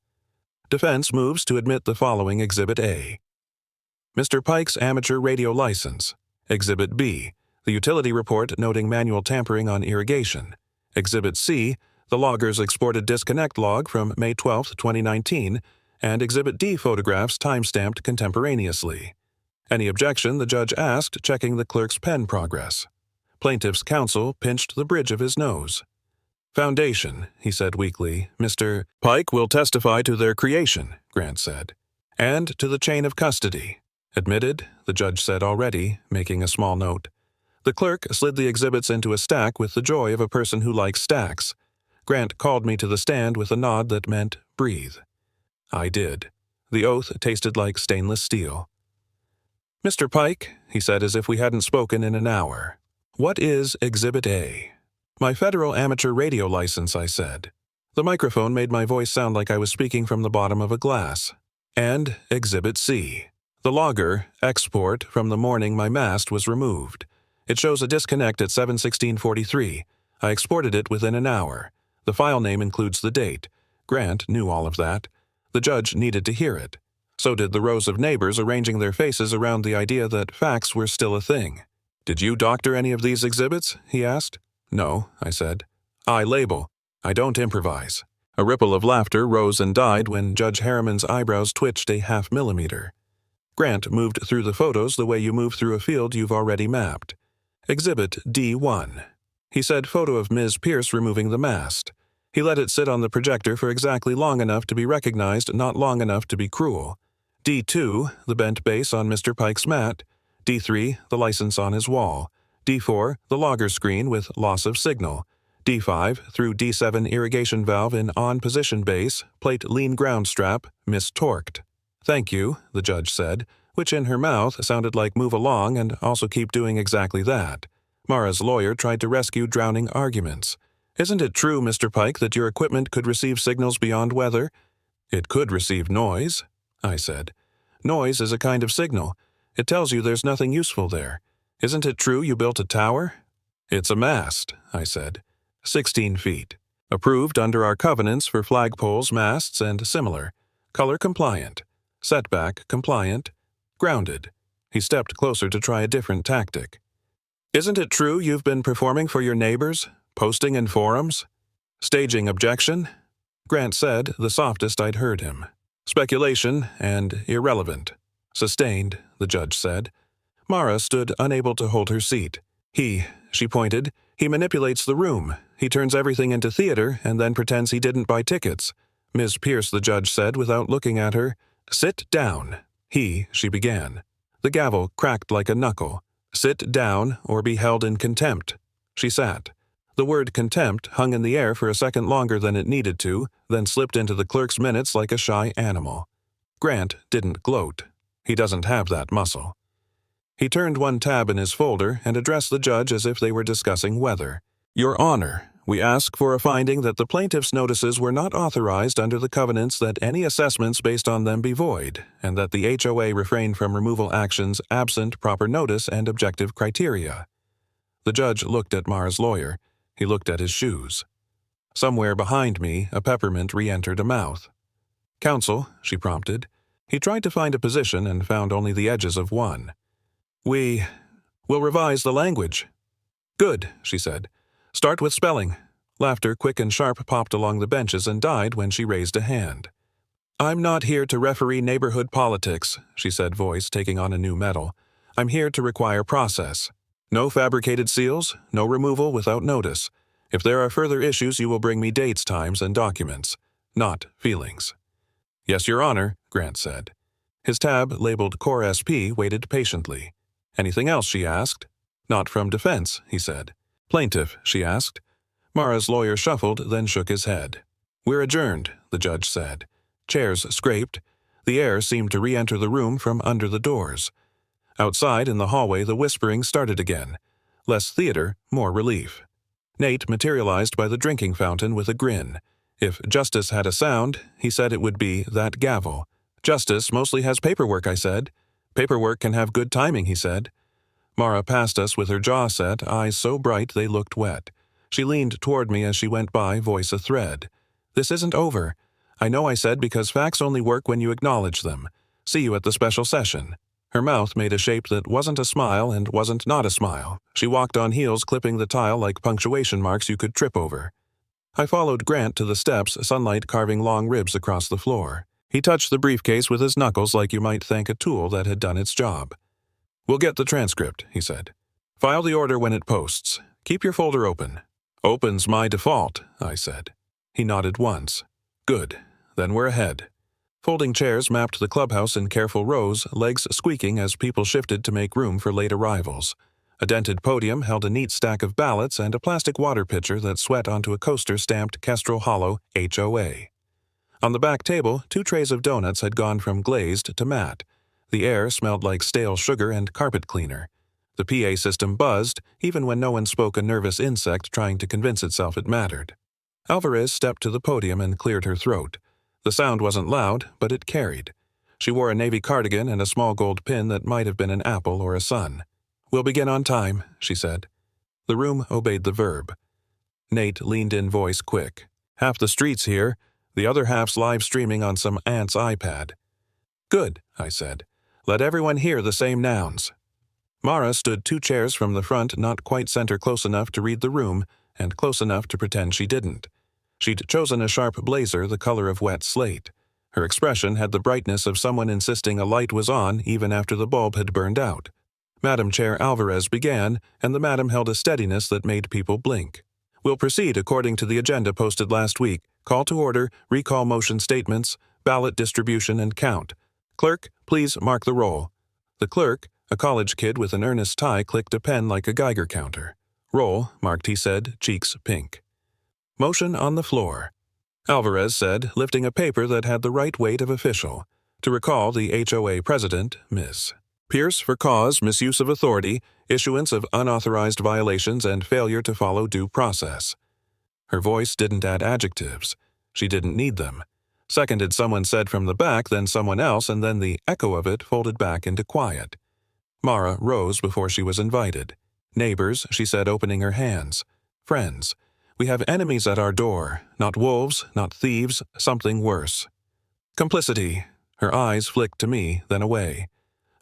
Defense moves to admit the following Exhibit A. Mr. Pike's amateur radio license. Exhibit B. The utility report noting manual tampering on irrigation. Exhibit C. The logger's exported disconnect log from May 12, 2019, and Exhibit D photographs time-stamped contemporaneously. Any objection, the judge asked, checking the clerk's pen progress. Plaintiff's counsel pinched the bridge of his nose. Foundation, he said weakly. Mr. Pike will testify to their creation, Grant said, and to the chain of custody. Admitted, the judge said already, making a small note. The clerk slid the exhibits into a stack with the joy of a person who likes stacks. Grant called me to the stand with a nod that meant breathe. I did. The oath tasted like stainless steel. Mr. Pike, he said as if we hadn't spoken in an hour, what is Exhibit A? My federal amateur radio license, I said. The microphone made my voice sound like I was speaking from the bottom of a glass. And Exhibit C. The logger, export, from the morning my mast was removed. It shows a disconnect at 7:16:43. I exported it within an hour. The file name includes the date. Grant knew all of that. The judge needed to hear it. So did the rows of neighbors arranging their faces around the idea that facts were still a thing. Did you doctor any of these exhibits? He asked. No, I said. I label. I don't improvise. A ripple of laughter rose and died when Judge Harriman's eyebrows twitched a half millimeter. Grant moved through the photos the way you move through a field you've already mapped. Exhibit D1. He said photo of Ms. Pierce removing the mast. He let it sit on the projector for exactly long enough to be recognized, not long enough to be cruel. D2, the bent base on Mr. Pike's mat. D3, the license on his wall. D4, the logger screen with loss of signal. D5, through D7 irrigation valve in on-position base, plate lean ground strap, mistorqued. Thank you, the judge said, which in her mouth sounded like move along and also keep doing exactly that. Mara's lawyer tried to rescue drowning arguments. Isn't it true, Mr. Pike, that your equipment could receive signals beyond weather? It could receive noise, I said. Noise is a kind of signal. It tells you there's nothing useful there. Isn't it true you built a tower? It's a mast, I said. 16 feet. Approved under our covenants for flagpoles, masts, and similar. Color compliant. Setback compliant. Grounded. He stepped closer to try a different tactic. Isn't it true you've been performing for your neighbors? Posting in forums? Staging objection? Grant said, the softest I'd heard him. Speculation and irrelevant. Sustained, the judge said. Mara stood unable to hold her seat. She pointed. He manipulates the room. He turns everything into theater and then pretends he didn't buy tickets. Ms. Pierce, the judge said without looking at her. Sit down. She began. The gavel cracked like a knuckle. Sit down or be held in contempt. She sat. The word contempt hung in the air for a second longer than it needed to, then slipped into the clerk's minutes like a shy animal. Grant didn't gloat. He doesn't have that muscle. He turned one tab in his folder and addressed the judge as if they were discussing weather. Your Honor, we ask for a finding that the plaintiff's notices were not authorized under the covenants, that any assessments based on them be void, and that the HOA refrain from removal actions absent proper notice and objective criteria. The judge looked at Mara's lawyer. He looked at his shoes. Somewhere behind me, a peppermint re-entered a mouth. Counsel, she prompted. He tried to find a position and found only the edges of one. We'll revise the language. Good, she said. Start with spelling. Laughter, quick and sharp, popped along the benches and died when she raised a hand. I'm not here to referee neighborhood politics, she said, voice taking on a new metal. I'm here to require process. No fabricated seals, no removal without notice. If there are further issues, you will bring me dates, times, and documents, not feelings. Yes, Your Honor, Grant said. His tab, labeled Core SP, waited patiently. Anything else, she asked. Not from defense, he said. Plaintiff, she asked. Mara's lawyer shuffled, then shook his head. We're adjourned, the judge said. Chairs scraped. The air seemed to re-enter the room from under the doors. Outside, in the hallway, the whispering started again. Less theater, more relief. Nate materialized by the drinking fountain with a grin. If justice had a sound, he said it would be that gavel. Justice mostly has paperwork, I said. Paperwork can have good timing, he said. Mara passed us with her jaw set, eyes so bright they looked wet. She leaned toward me as she went by, voice a thread. This isn't over. I know, I said, because facts only work when you acknowledge them. See you at the special session. Her mouth made a shape that wasn't a smile and wasn't not a smile. She walked on heels, clipping the tile like punctuation marks you could trip over. I followed Grant to the steps, sunlight carving long ribs across the floor. He touched the briefcase with his knuckles like you might thank a tool that had done its job. We'll get the transcript, he said. File the order when it posts. Keep your folder open. Open's my default, I said. He nodded once. Good. Then we're ahead. Folding chairs mapped the clubhouse in careful rows, legs squeaking as people shifted to make room for late arrivals. A dented podium held a neat stack of ballots and a plastic water pitcher that sweat onto a coaster stamped Kestrel Hollow HOA. On the back table, 2 trays of donuts had gone from glazed to matte. The air smelled like stale sugar and carpet cleaner. The PA system buzzed, even when no one spoke a nervous insect trying to convince itself it mattered. Alvarez stepped to the podium and cleared her throat. The sound wasn't loud, but it carried. She wore a navy cardigan and a small gold pin that might have been an apple or a sun. We'll begin on time, she said. The room obeyed the verb. Nate leaned in, voice quick. Half the street's here. The other half's live streaming on some aunt's iPad. Good, I said. Let everyone hear the same nouns. Mara stood 2 chairs from the front, not quite center close enough to read the room, and close enough to pretend she didn't. She'd chosen a sharp blazer the color of wet slate. Her expression had the brightness of someone insisting a light was on even after the bulb had burned out. Madam Chair Alvarez began, and the madam held a steadiness that made people blink. We'll proceed according to the agenda posted last week. Call to order, recall motion statements, ballot distribution and count. Clerk, please mark the roll. The clerk, a college kid with an earnest tie, clicked a pen like a Geiger counter. Roll, marked, he said, cheeks pink. Motion on the floor. Alvarez said, lifting a paper that had the right weight of official. To recall the HOA president, Ms. Pierce for cause, misuse of authority, issuance of unauthorized violations, and failure to follow due process. Her voice didn't add adjectives. She didn't need them. Seconded, someone said from the back, then someone else, and then the echo of it folded back into quiet. Mara rose before she was invited. Neighbors, she said, opening her hands. Friends. We have enemies at our door. Not wolves, not thieves, something worse. Complicity. Her eyes flicked to me, then away.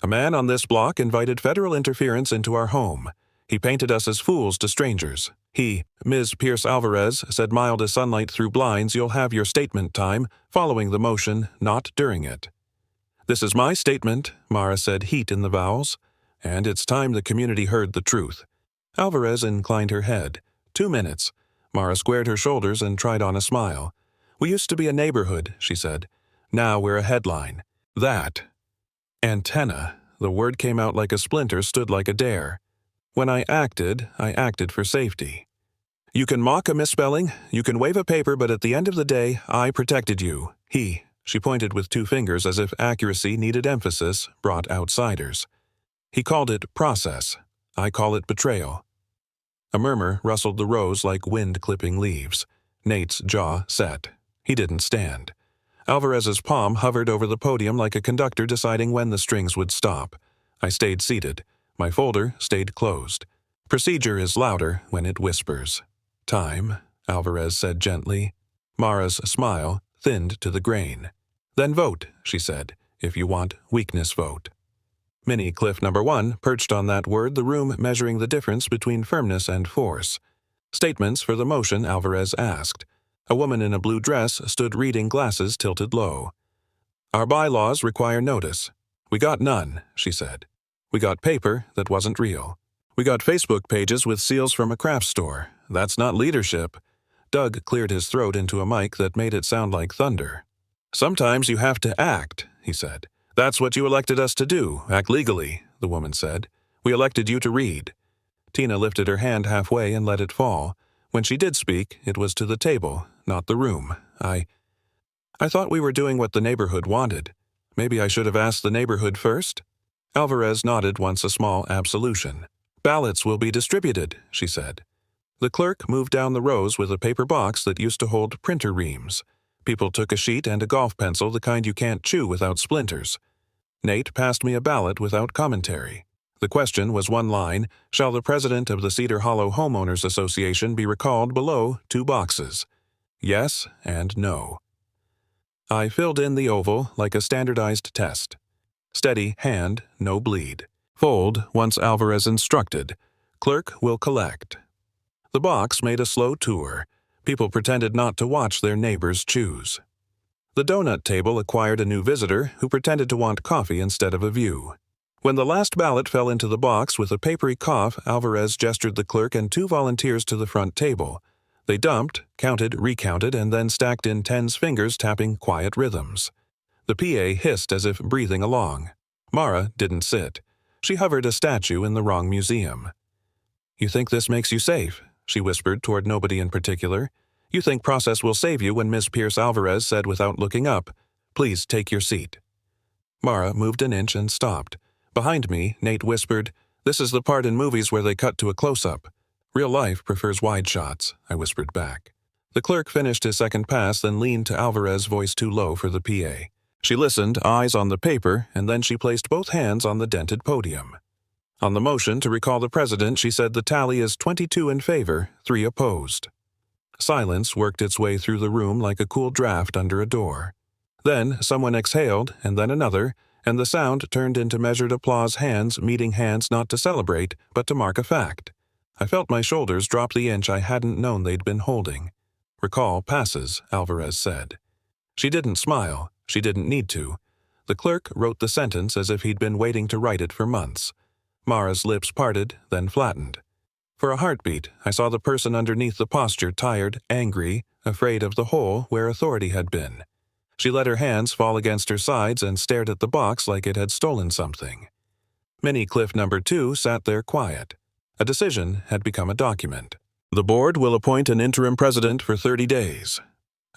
A man on this block invited federal interference into our home. He painted us as fools to strangers. He, Ms. Pierce Alvarez, said mild as sunlight through blinds, you'll have your statement time, following the motion, not during it. This is my statement, Mara said, heat in the vowels, and it's time the community heard the truth. Alvarez inclined her head. 2 minutes. Mara squared her shoulders and tried on a smile. We used to be a neighborhood, she said. Now we're a headline. That antenna, the word came out like a splinter, stood like a dare. When I acted for safety. You can mock a misspelling, you can wave a paper, but at the end of the day, I protected you. She pointed with 2 fingers as if accuracy needed emphasis, brought outsiders. He called it process. I call it betrayal. A murmur rustled the rows like wind clipping leaves. Nate's jaw set. He didn't stand. Alvarez's palm hovered over the podium like a conductor deciding when the strings would stop. I stayed seated. My folder stayed closed. Procedure is louder when it whispers. Time, Alvarez said gently. Mara's smile thinned to the grain. Then vote, she said, if you want weakness vote. Mini Cliff number 1 perched on that word, the room measuring the difference between firmness and force. Statements for the motion, Alvarez asked. A woman in a blue dress stood reading, glasses tilted low. Our bylaws require notice. We got none, she said. We got paper that wasn't real. We got Facebook pages with seals from a craft store. That's not leadership. Doug cleared his throat into a mic that made it sound like thunder. Sometimes you have to act, he said. That's what you elected us to do, act legally, the woman said. We elected you to read. Tina lifted her hand halfway and let it fall. When she did speak, it was to the table, not the room. I thought we were doing what the neighborhood wanted. Maybe I should have asked the neighborhood first? Alvarez nodded once, a small absolution. Ballots will be distributed, she said. The clerk moved down the rows with a paper box that used to hold printer reams. People took a sheet and a golf pencil, the kind you can't chew without splinters. Nate passed me a ballot without commentary. The question was one line, shall the president of the Cedar Hollow Homeowners Association be recalled? Below 2 boxes. Yes and no. I filled in the oval like a standardized test. Steady hand, no bleed. Fold once Alvarez instructed. Clerk will collect. The box made a slow tour. People pretended not to watch their neighbors choose. The donut table acquired a new visitor who pretended to want coffee instead of a view. When the last ballot fell into the box with a papery cough, Alvarez gestured the clerk and 2 volunteers to the front table. They dumped, counted, recounted, and then stacked in tens fingers, tapping quiet rhythms. The PA hissed as if breathing along. Mara didn't sit. She hovered a statue in the wrong museum. You think this makes you safe? She whispered toward nobody in particular. You think process will save you when Miss Pierce Alvarez said without looking up, please take your seat. Mara moved an inch and stopped. Behind me, Nate whispered, this is the part in movies where they cut to a close-up. Real life prefers wide shots, I whispered back. The clerk finished his second pass, then leaned to Alvarez, voice too low for the PA. She listened, eyes on the paper, and then she placed both hands on the dented podium. On the motion to recall the president, she said the tally is 22 in favor, 3 opposed. Silence worked its way through the room like a cool draft under a door. Then someone exhaled, and then another, and the sound turned into measured applause, hands meeting hands not to celebrate, but to mark a fact. I felt my shoulders drop the inch I hadn't known they'd been holding. Recall passes, Alvarez said. She didn't smile. She didn't need to. The clerk wrote the sentence as if he'd been waiting to write it for months. Mara's lips parted, then flattened. For a heartbeat, I saw the person underneath the posture, tired, angry, afraid of the hole where authority had been. She let her hands fall against her sides and stared at the box like it had stolen something. Mini Cliff number 2 sat there quiet. A decision had become a document. The board will appoint an interim president for 30 days.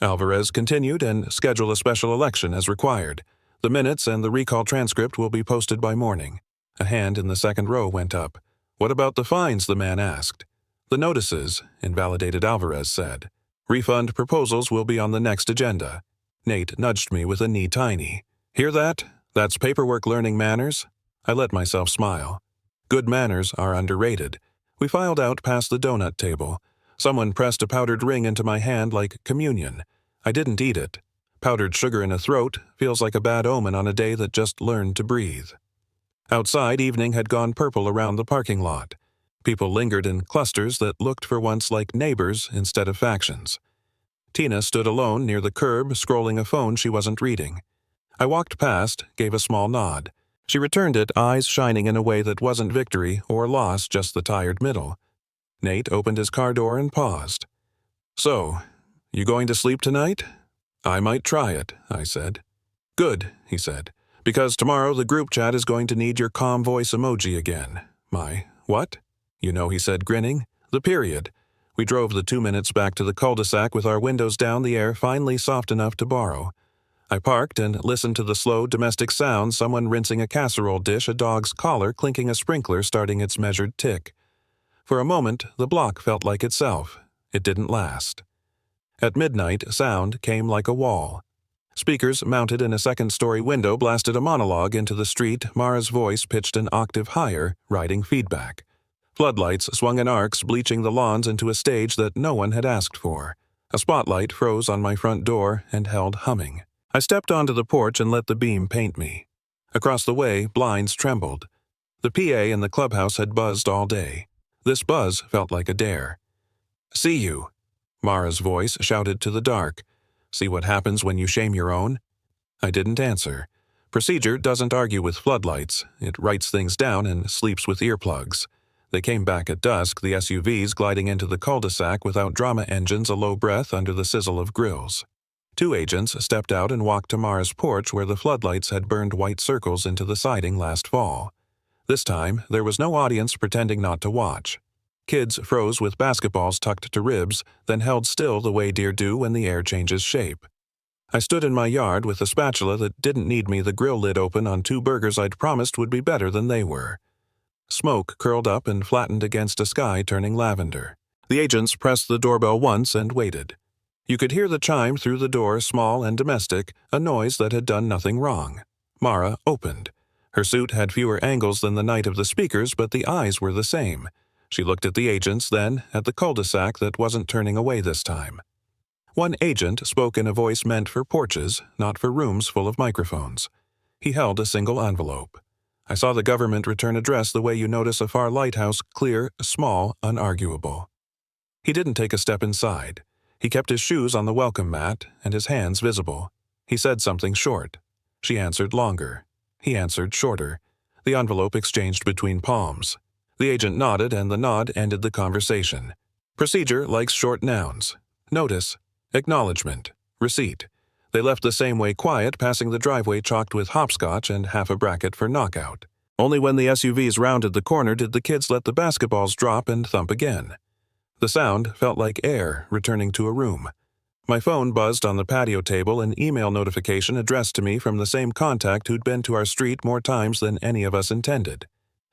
Alvarez continued and schedule a special election as required. The minutes and the recall transcript will be posted by morning. A hand in the second row went up. What about the fines? The man asked. The notices, invalidated, Alvarez said. Refund proposals will be on the next agenda. Nate nudged me with a knee tiny. Hear that? That's paperwork learning manners? I let myself smile. Good manners are underrated. We filed out past the donut table. Someone pressed a powdered ring into my hand like communion. I didn't eat it. Powdered sugar in a throat feels like a bad omen on a day that just learned to breathe. Outside, evening had gone purple around the parking lot. People lingered in clusters that looked for once like neighbors instead of factions. Tina stood alone near the curb, scrolling a phone she wasn't reading. I walked past, gave a small nod. She returned it, eyes shining in a way that wasn't victory or loss, just the tired middle. Nate opened his car door and paused. "So, you going to sleep tonight?" "I might try it," I said. "Good," he said, "because tomorrow the group chat is going to need your calm voice emoji again." "My, what?" "You know," he said, grinning. "The period." We drove the 2 minutes back to the cul-de-sac with our windows down, the air finally soft enough to borrow. I parked and listened to the slow domestic sounds, someone rinsing a casserole dish, a dog's collar clinking, a sprinkler starting its measured tick. For a moment, the block felt like itself. It didn't last. At midnight, sound came like a wall. Speakers mounted in a second-story window blasted a monologue into the street, Mara's voice pitched an octave higher, riding feedback. Floodlights swung in arcs, bleaching the lawns into a stage that no one had asked for. A spotlight froze on my front door and held humming. I stepped onto the porch and let the beam paint me. Across the way, blinds trembled. The PA in the clubhouse had buzzed all day. This buzz felt like a dare. "See you," Mara's voice shouted to the dark. "See what happens when you shame your own?" I didn't answer. Procedure doesn't argue with floodlights. It writes things down and sleeps with earplugs. They came back at dusk, the SUVs gliding into the cul-de-sac without drama engines, a low breath under the sizzle of grills. 2 agents stepped out and walked to Mara's porch where the floodlights had burned white circles into the siding last fall. This time, there was no audience pretending not to watch. Kids froze with basketballs tucked to ribs, then held still the way deer do when the air changes shape. I stood in my yard with a spatula that didn't need me, the grill lid open on 2 burgers I'd promised would be better than they were. Smoke curled up and flattened against a sky turning lavender. The agents pressed the doorbell once and waited. You could hear the chime through the door, small and domestic, a noise that had done nothing wrong. Mara opened. Her suit had fewer angles than the night of the speakers, but the eyes were the same. She looked at the agents, then at the cul-de-sac that wasn't turning away this time. One agent spoke in a voice meant for porches, not for rooms full of microphones. He held a single envelope. I saw the government return address the way you notice a far lighthouse, clear, small, unarguable. He didn't take a step inside. He kept his shoes on the welcome mat and his hands visible. He said something short. She answered longer. He answered shorter. The envelope exchanged between palms. The agent nodded, and the nod ended the conversation. Procedure likes short nouns. Notice, acknowledgement, receipt. They left the same way quiet, passing the driveway chalked with hopscotch and half a bracket for knockout. Only when the SUVs rounded the corner did the kids let the basketballs drop and thump again. The sound felt like air returning to a room. My phone buzzed on the patio table, an email notification addressed to me from the same contact who'd been to our street more times than any of us intended.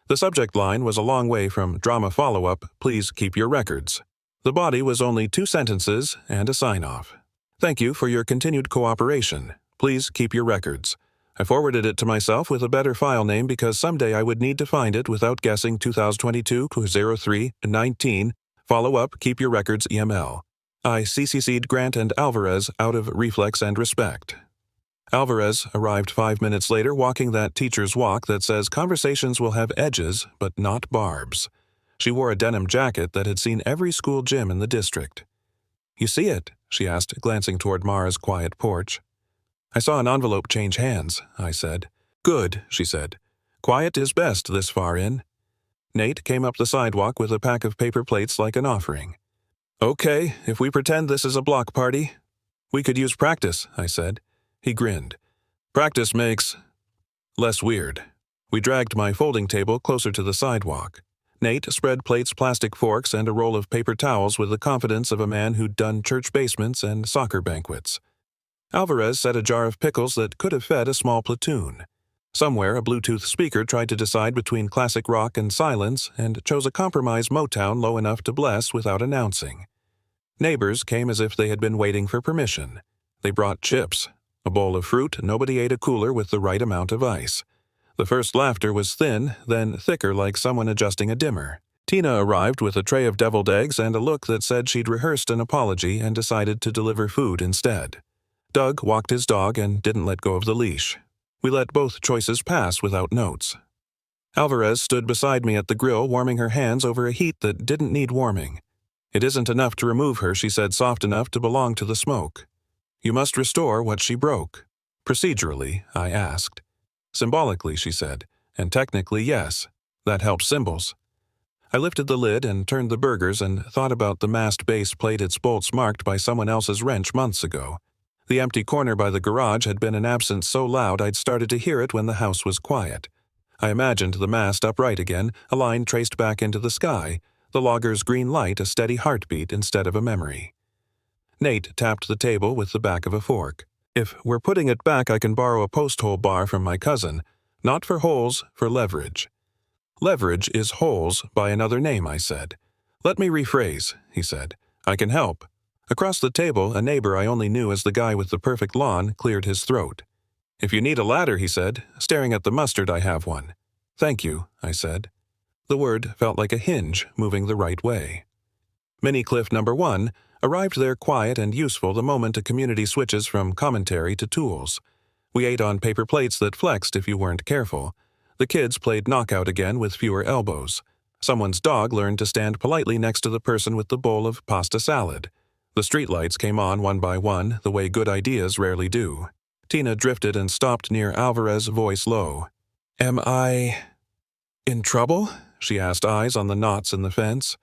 The subject line was a long way from drama follow-up, please keep your records. The body was only 2 sentences and a sign-off. Thank you for your continued cooperation. Please keep your records. I forwarded it to myself with a better file name because someday I would need to find it without guessing 2022-03-19. Follow up, keep your records EML. I CC'd Grant and Alvarez out of reflex and respect. Alvarez arrived 5 minutes later walking that teacher's walk that says conversations will have edges but not barbs. She wore a denim jacket that had seen every school gym in the district. You see it? She asked, glancing toward Mara's quiet porch. I saw an envelope change hands, I said. Good, she said. Quiet is best this far in. Nate came up the sidewalk with a pack of paper plates like an offering. Okay, if we pretend this is a block party. We could use practice, I said. He grinned. Practice makes less weird. We dragged my folding table closer to the sidewalk. Nate spread plates, plastic forks, and a roll of paper towels with the confidence of a man who'd done church basements and soccer banquets. Alvarez set a jar of pickles that could have fed a small platoon. Somewhere, a Bluetooth speaker tried to decide between classic rock and silence and chose a compromise Motown low enough to bless without announcing. Neighbors came as if they had been waiting for permission. They brought chips. A bowl of fruit, nobody ate a cooler with the right amount of ice. The first laughter was thin, then thicker like someone adjusting a dimmer. Tina arrived with a tray of deviled eggs and a look that said she'd rehearsed an apology and decided to deliver food instead. Doug walked his dog and didn't let go of the leash. We let both choices pass without notes. Alvarez stood beside me at the grill, warming her hands over a heat that didn't need warming. It isn't enough to remove her, she said, soft enough to belong to the smoke. You must restore what she broke. Procedurally, I asked. Symbolically, she said, and technically, yes. That helps symbols. I lifted the lid and turned the burgers and thought about the mast base plate its bolts marked by someone else's wrench months ago. The empty corner by the garage had been an absence so loud I'd started to hear it when the house was quiet. I imagined the mast upright again, a line traced back into the sky, the logger's green light a steady heartbeat instead of a memory. Nate tapped the table with the back of a fork. If we're putting it back, I can borrow a post-hole bar from my cousin. Not for holes, for leverage. Leverage is holes by another name, I said. Let me rephrase, he said. I can help. Across the table, a neighbor I only knew as the guy with the perfect lawn cleared his throat. If you need a ladder, he said, staring at the mustard, I have one. Thank you, I said. The word felt like a hinge moving the right way. Mini Cliff number 1 arrived there quiet and useful the moment a community switches from commentary to tools. We ate on paper plates that flexed if you weren't careful. The kids played knockout again with fewer elbows. Someone's dog learned to stand politely next to the person with the bowl of pasta salad. The streetlights came on one by one, the way good ideas rarely do. Tina drifted and stopped near Alvarez, voice low. Am I in trouble? She asked, eyes on the knots in the fence.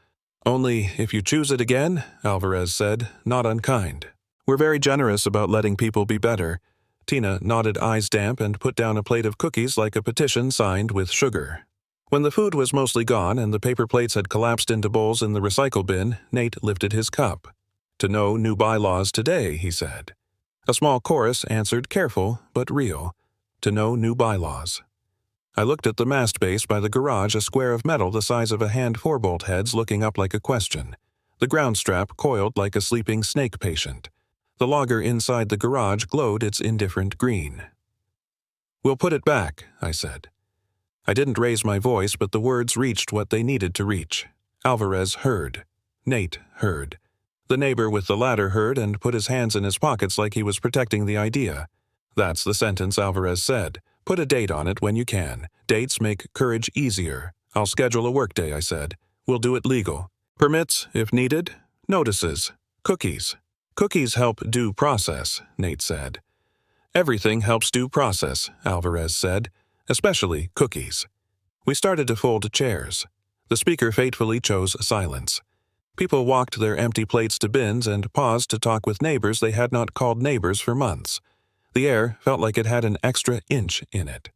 Only if you choose it again, Alvarez said, not unkind. We're very generous about letting people be better. Tina nodded, eyes damp, and put down a plate of cookies like a petition signed with sugar. When the food was mostly gone and the paper plates had collapsed into bowls in the recycle bin, Nate lifted his cup. To know new bylaws today, he said. A small chorus answered, careful but real. To know new bylaws. I looked at the mast base by the garage, a square of metal the size of a hand, 4-bolt heads looking up like a question. The ground strap coiled like a sleeping snake patient. The logger inside the garage glowed its indifferent green. We'll put it back, I said. I didn't raise my voice, but the words reached what they needed to reach. Alvarez heard. Nate heard. The neighbor with the ladder heard and put his hands in his pockets like he was protecting the idea. That's the sentence Alvarez said. Put a date on it when you can. Dates make courage easier. I'll schedule a workday, I said. We'll do it legal. Permits, if needed. Notices. Cookies. Cookies help due process, Nate said. Everything helps due process, Alvarez said. Especially cookies. We started to fold chairs. The speaker fatefully chose silence. People walked their empty plates to bins and paused to talk with neighbors they had not called neighbors for months. The air felt like it had an extra inch in it.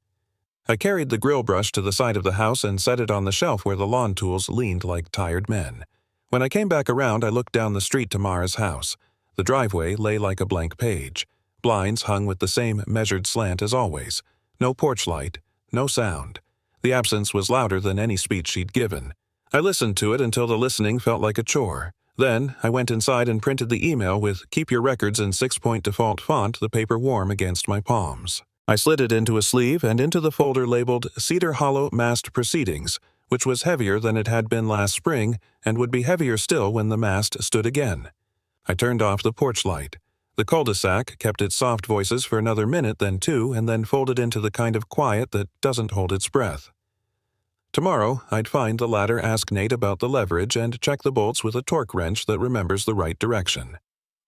I carried the grill brush to the side of the house and set it on the shelf where the lawn tools leaned like tired men. When I came back around, I looked down the street to Mara's house. The driveway lay like a blank page. Blinds hung with the same measured slant as always. No porch light, no sound. The absence was louder than any speech she'd given. I listened to it until the listening felt like a chore. Then, I went inside and printed the email with "Keep your records in 6-point default font," the paper warm against my palms. I slid it into a sleeve and into the folder labeled Cedar Hollow Mast Proceedings, which was heavier than it had been last spring and would be heavier still when the mast stood again. I turned off the porch light. The cul-de-sac kept its soft voices for another minute, then 2, and then folded into the kind of quiet that doesn't hold its breath. Tomorrow, I'd find the ladder, ask Nate about the leverage, and check the bolts with a torque wrench that remembers the right direction.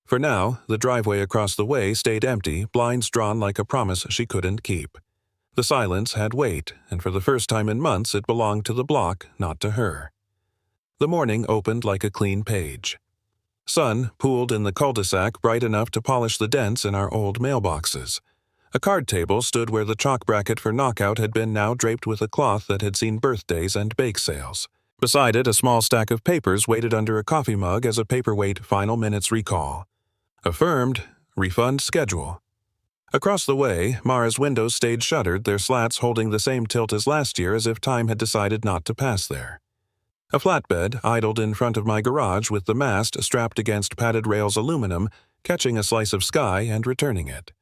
For now, the driveway across the way stayed empty, blinds drawn like a promise she couldn't keep. The silence had weight, and for the first time in months it belonged to the block, not to her. The morning opened like a clean page. Sun pooled in the cul-de-sac bright enough to polish the dents in our old mailboxes. A card table stood where the chalk bracket for knockout had been, now draped with a cloth that had seen birthdays and bake sales. Beside it, a small stack of papers waited under a coffee mug as a paperweight final minutes recall. Affirmed. Refund schedule. Across the way, Mara's windows stayed shuttered, their slats holding the same tilt as last year, as if time had decided not to pass there. A flatbed idled in front of my garage with the mast strapped against padded rails aluminum, catching a slice of sky and returning it.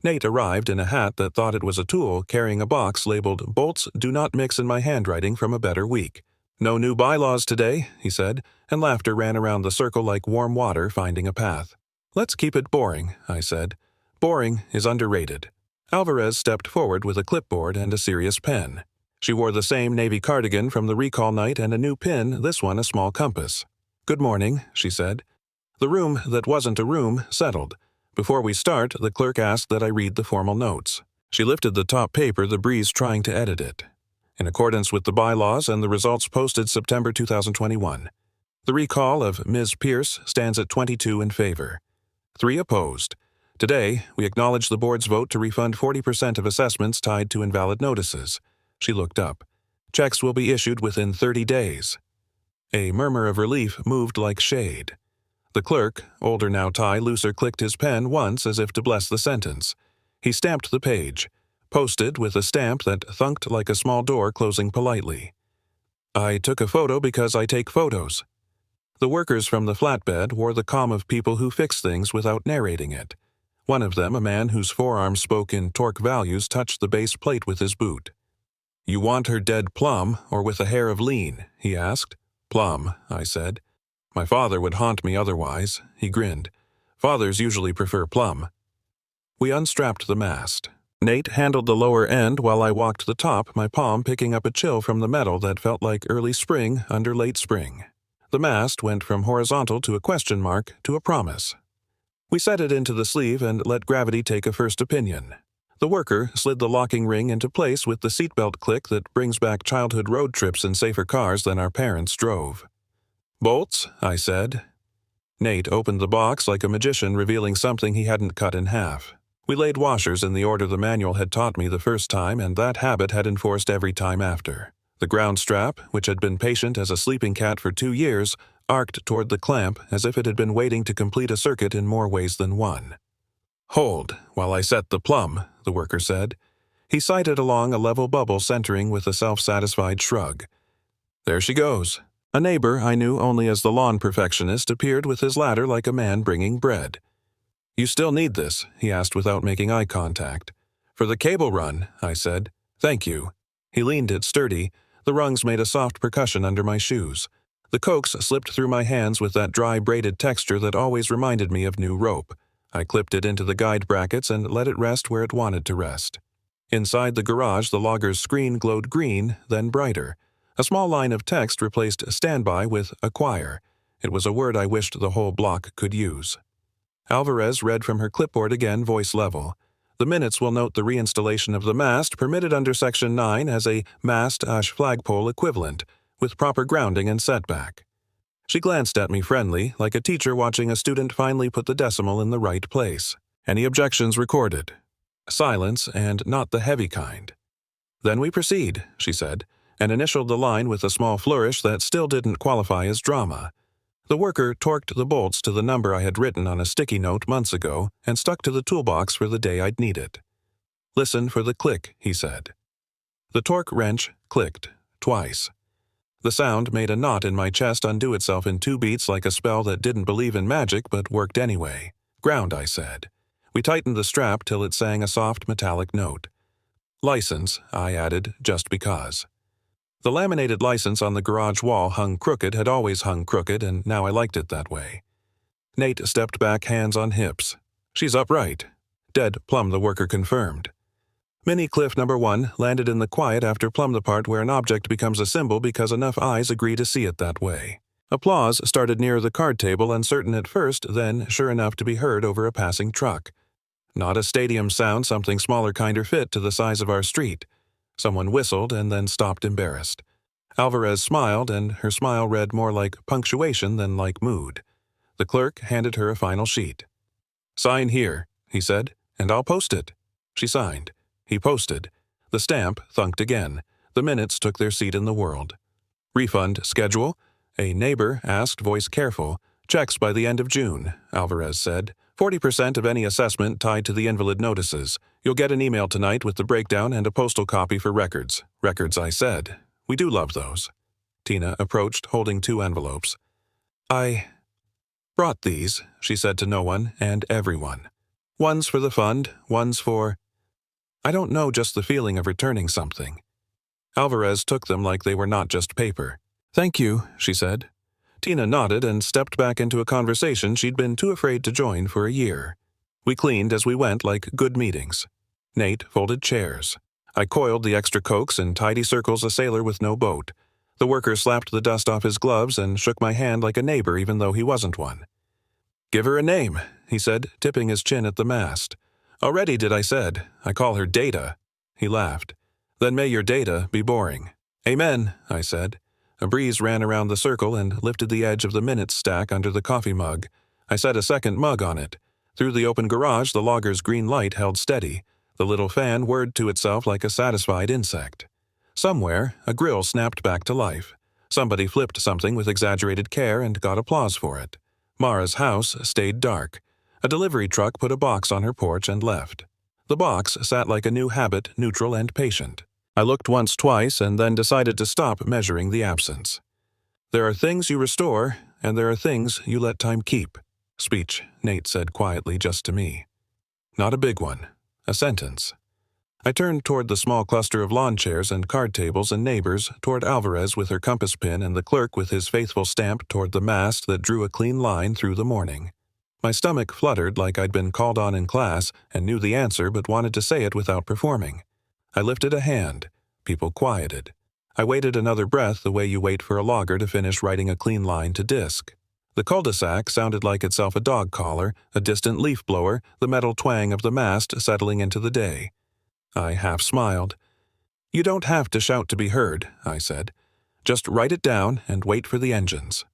Nate arrived in a hat that thought it was a tool, carrying a box labeled "Bolts do not mix" in my handwriting from a better week. No new bylaws today, he said, and laughter ran around the circle like warm water finding a path. Let's keep it boring, I said. Boring is underrated. Alvarez stepped forward with a clipboard and a serious pen. She wore the same navy cardigan from the recall night and a new pin, this one a small compass. Good morning, she said. The room that wasn't a room settled. Before we start, the clerk asked that I read the formal notes. She lifted the top paper, the breeze trying to edit it. in accordance with the bylaws and the results posted September 2021. The recall of Ms. Pierce stands at 22 in favor. 3 opposed. Today, we acknowledge the board's vote to refund 40% of assessments tied to invalid notices. She looked up. Checks will be issued within 30 days. A murmur of relief moved like shade. The clerk, older now Ty Looser, clicked his pen once as if to bless the sentence. He stamped the page, posted with a stamp that thunked like a small door closing politely. I took a photo because I take photos. The workers from the flatbed wore the calm of people who fix things without narrating it. One of them, a man whose forearm spoke in torque values, touched the base plate with his boot. "You want her dead plumb or with a hair of lean?" he asked. "Plumb," I said. "My father would haunt me otherwise." He grinned. "Fathers usually prefer plumb." We unstrapped the mast. Nate handled the lower end while I walked the top, my palm picking up a chill from the metal that felt like early spring under late spring. The mast went from horizontal to a question mark to a promise. We set it into the sleeve and let gravity take a first opinion. The worker slid the locking ring into place with the seatbelt click that brings back childhood road trips in safer cars than our parents drove. "Bolts?" I said. Nate opened the box like a magician revealing something he hadn't cut in half. We laid washers in the order the manual had taught me the first time, and that habit had enforced every time after. The ground strap, which had been patient as a sleeping cat for 2 years, arced toward the clamp as if it had been waiting to complete a circuit in more ways than one. "Hold, while I set the plumb," the worker said. He sighted along a level bubble centering with a self-satisfied shrug. "There she goes." A neighbor I knew only as the lawn perfectionist appeared with his ladder like a man bringing bread. "You still need this?" he asked without making eye contact. "For the cable run," I said. "Thank you." He leaned it sturdy. The rungs made a soft percussion under my shoes. The coax slipped through my hands with that dry braided texture that always reminded me of new rope. I clipped it into the guide brackets and let it rest where it wanted to rest. Inside the garage, the logger's screen glowed green, then brighter. A small line of text replaced standby with acquire. It was a word I wished the whole block could use. Alvarez read from her clipboard again, voice level. "The minutes will note the reinstallation of the mast permitted under Section 9 as a mast-flagpole equivalent, with proper grounding and setback." She glanced at me friendly, like a teacher watching a student finally put the decimal in the right place. "Any objections recorded?" Silence, and not the heavy kind. "Then we proceed," she said, and initialed the line with a small flourish that still didn't qualify as drama. The worker torqued the bolts to the number I had written on a sticky note months ago and stuck to the toolbox for the day I'd need it. "Listen for the click," he said. The torque wrench clicked, twice. The sound made a knot in my chest undo itself in 2 beats like a spell that didn't believe in magic but worked anyway. "Ground," I said. We tightened the strap till it sang a soft metallic note. "License," I added, just because. The laminated license on the garage wall hung crooked, had always hung crooked, and now I liked it that way. Nate stepped back, hands on hips. "She's upright." "Dead plumb," the worker confirmed. Mini cliff number 1 landed in the quiet after plumb the part where an object becomes a symbol because enough eyes agree to see it that way. Applause started near the card table, uncertain at first, then sure enough to be heard over a passing truck. Not a stadium sound, something smaller kinder fit to the size of our street. Someone whistled and then stopped embarrassed. Alvarez smiled, and her smile read more like punctuation than like mood. The clerk handed her a final sheet. "Sign here," he said, "and I'll post it." She signed. He posted. The stamp thunked again. The minutes took their seat in the world. "Refund schedule?" A neighbor asked, voice careful. "Checks by the end of June," Alvarez said. 40% of any assessment tied to the invalid notices. You'll get an email tonight with the breakdown and a postal copy for records." "Records," I said. "We do love those." Tina approached, holding 2 envelopes. "I brought these," she said to no one and everyone. "One's for the fund, one's for... I don't know, just the feeling of returning something." Alvarez took them like they were not just paper. "Thank you," she said. Tina nodded and stepped back into a conversation she'd been too afraid to join for a year. We cleaned as we went like good meetings. Nate folded chairs. I coiled the extra coax in tidy circles a sailor with no boat. The worker slapped the dust off his gloves and shook my hand like a neighbor even though he wasn't one. "Give her a name," he said, tipping his chin at the mast. "Already did, I said. I call her Data." He laughed. Then may your data be boring. Amen, I said. A breeze ran around the circle and lifted the edge of the minutes stack under the coffee mug. I set a second mug on it. Through the open garage, the logger's green light held steady. The little fan whirred to itself like a satisfied insect. Somewhere, a grill snapped back to life. Somebody flipped something with exaggerated care and got applause for it. Mara's house stayed dark. A delivery truck put a box on her porch and left. The box sat like a new habit, neutral and patient. I looked once, twice, and then decided to stop measuring the absence. There are things you restore, and there are things you let time keep. Speech, Nate said quietly just to me. Not a big one. A sentence. I turned toward the small cluster of lawn chairs and card tables and neighbors, toward Alvarez with her compass pin and the clerk with his faithful stamp toward the mast that drew a clean line through the morning. My stomach fluttered like I'd been called on in class and knew the answer but wanted to say it without performing. I lifted a hand. People quieted. I waited another breath the way you wait for a logger to finish writing a clean line to disk. The cul-de-sac sounded like itself a dog collar, a distant leaf blower, the metal twang of the mast settling into the day. I half smiled. You don't have to shout to be heard, I said. Just write it down and wait for the engines.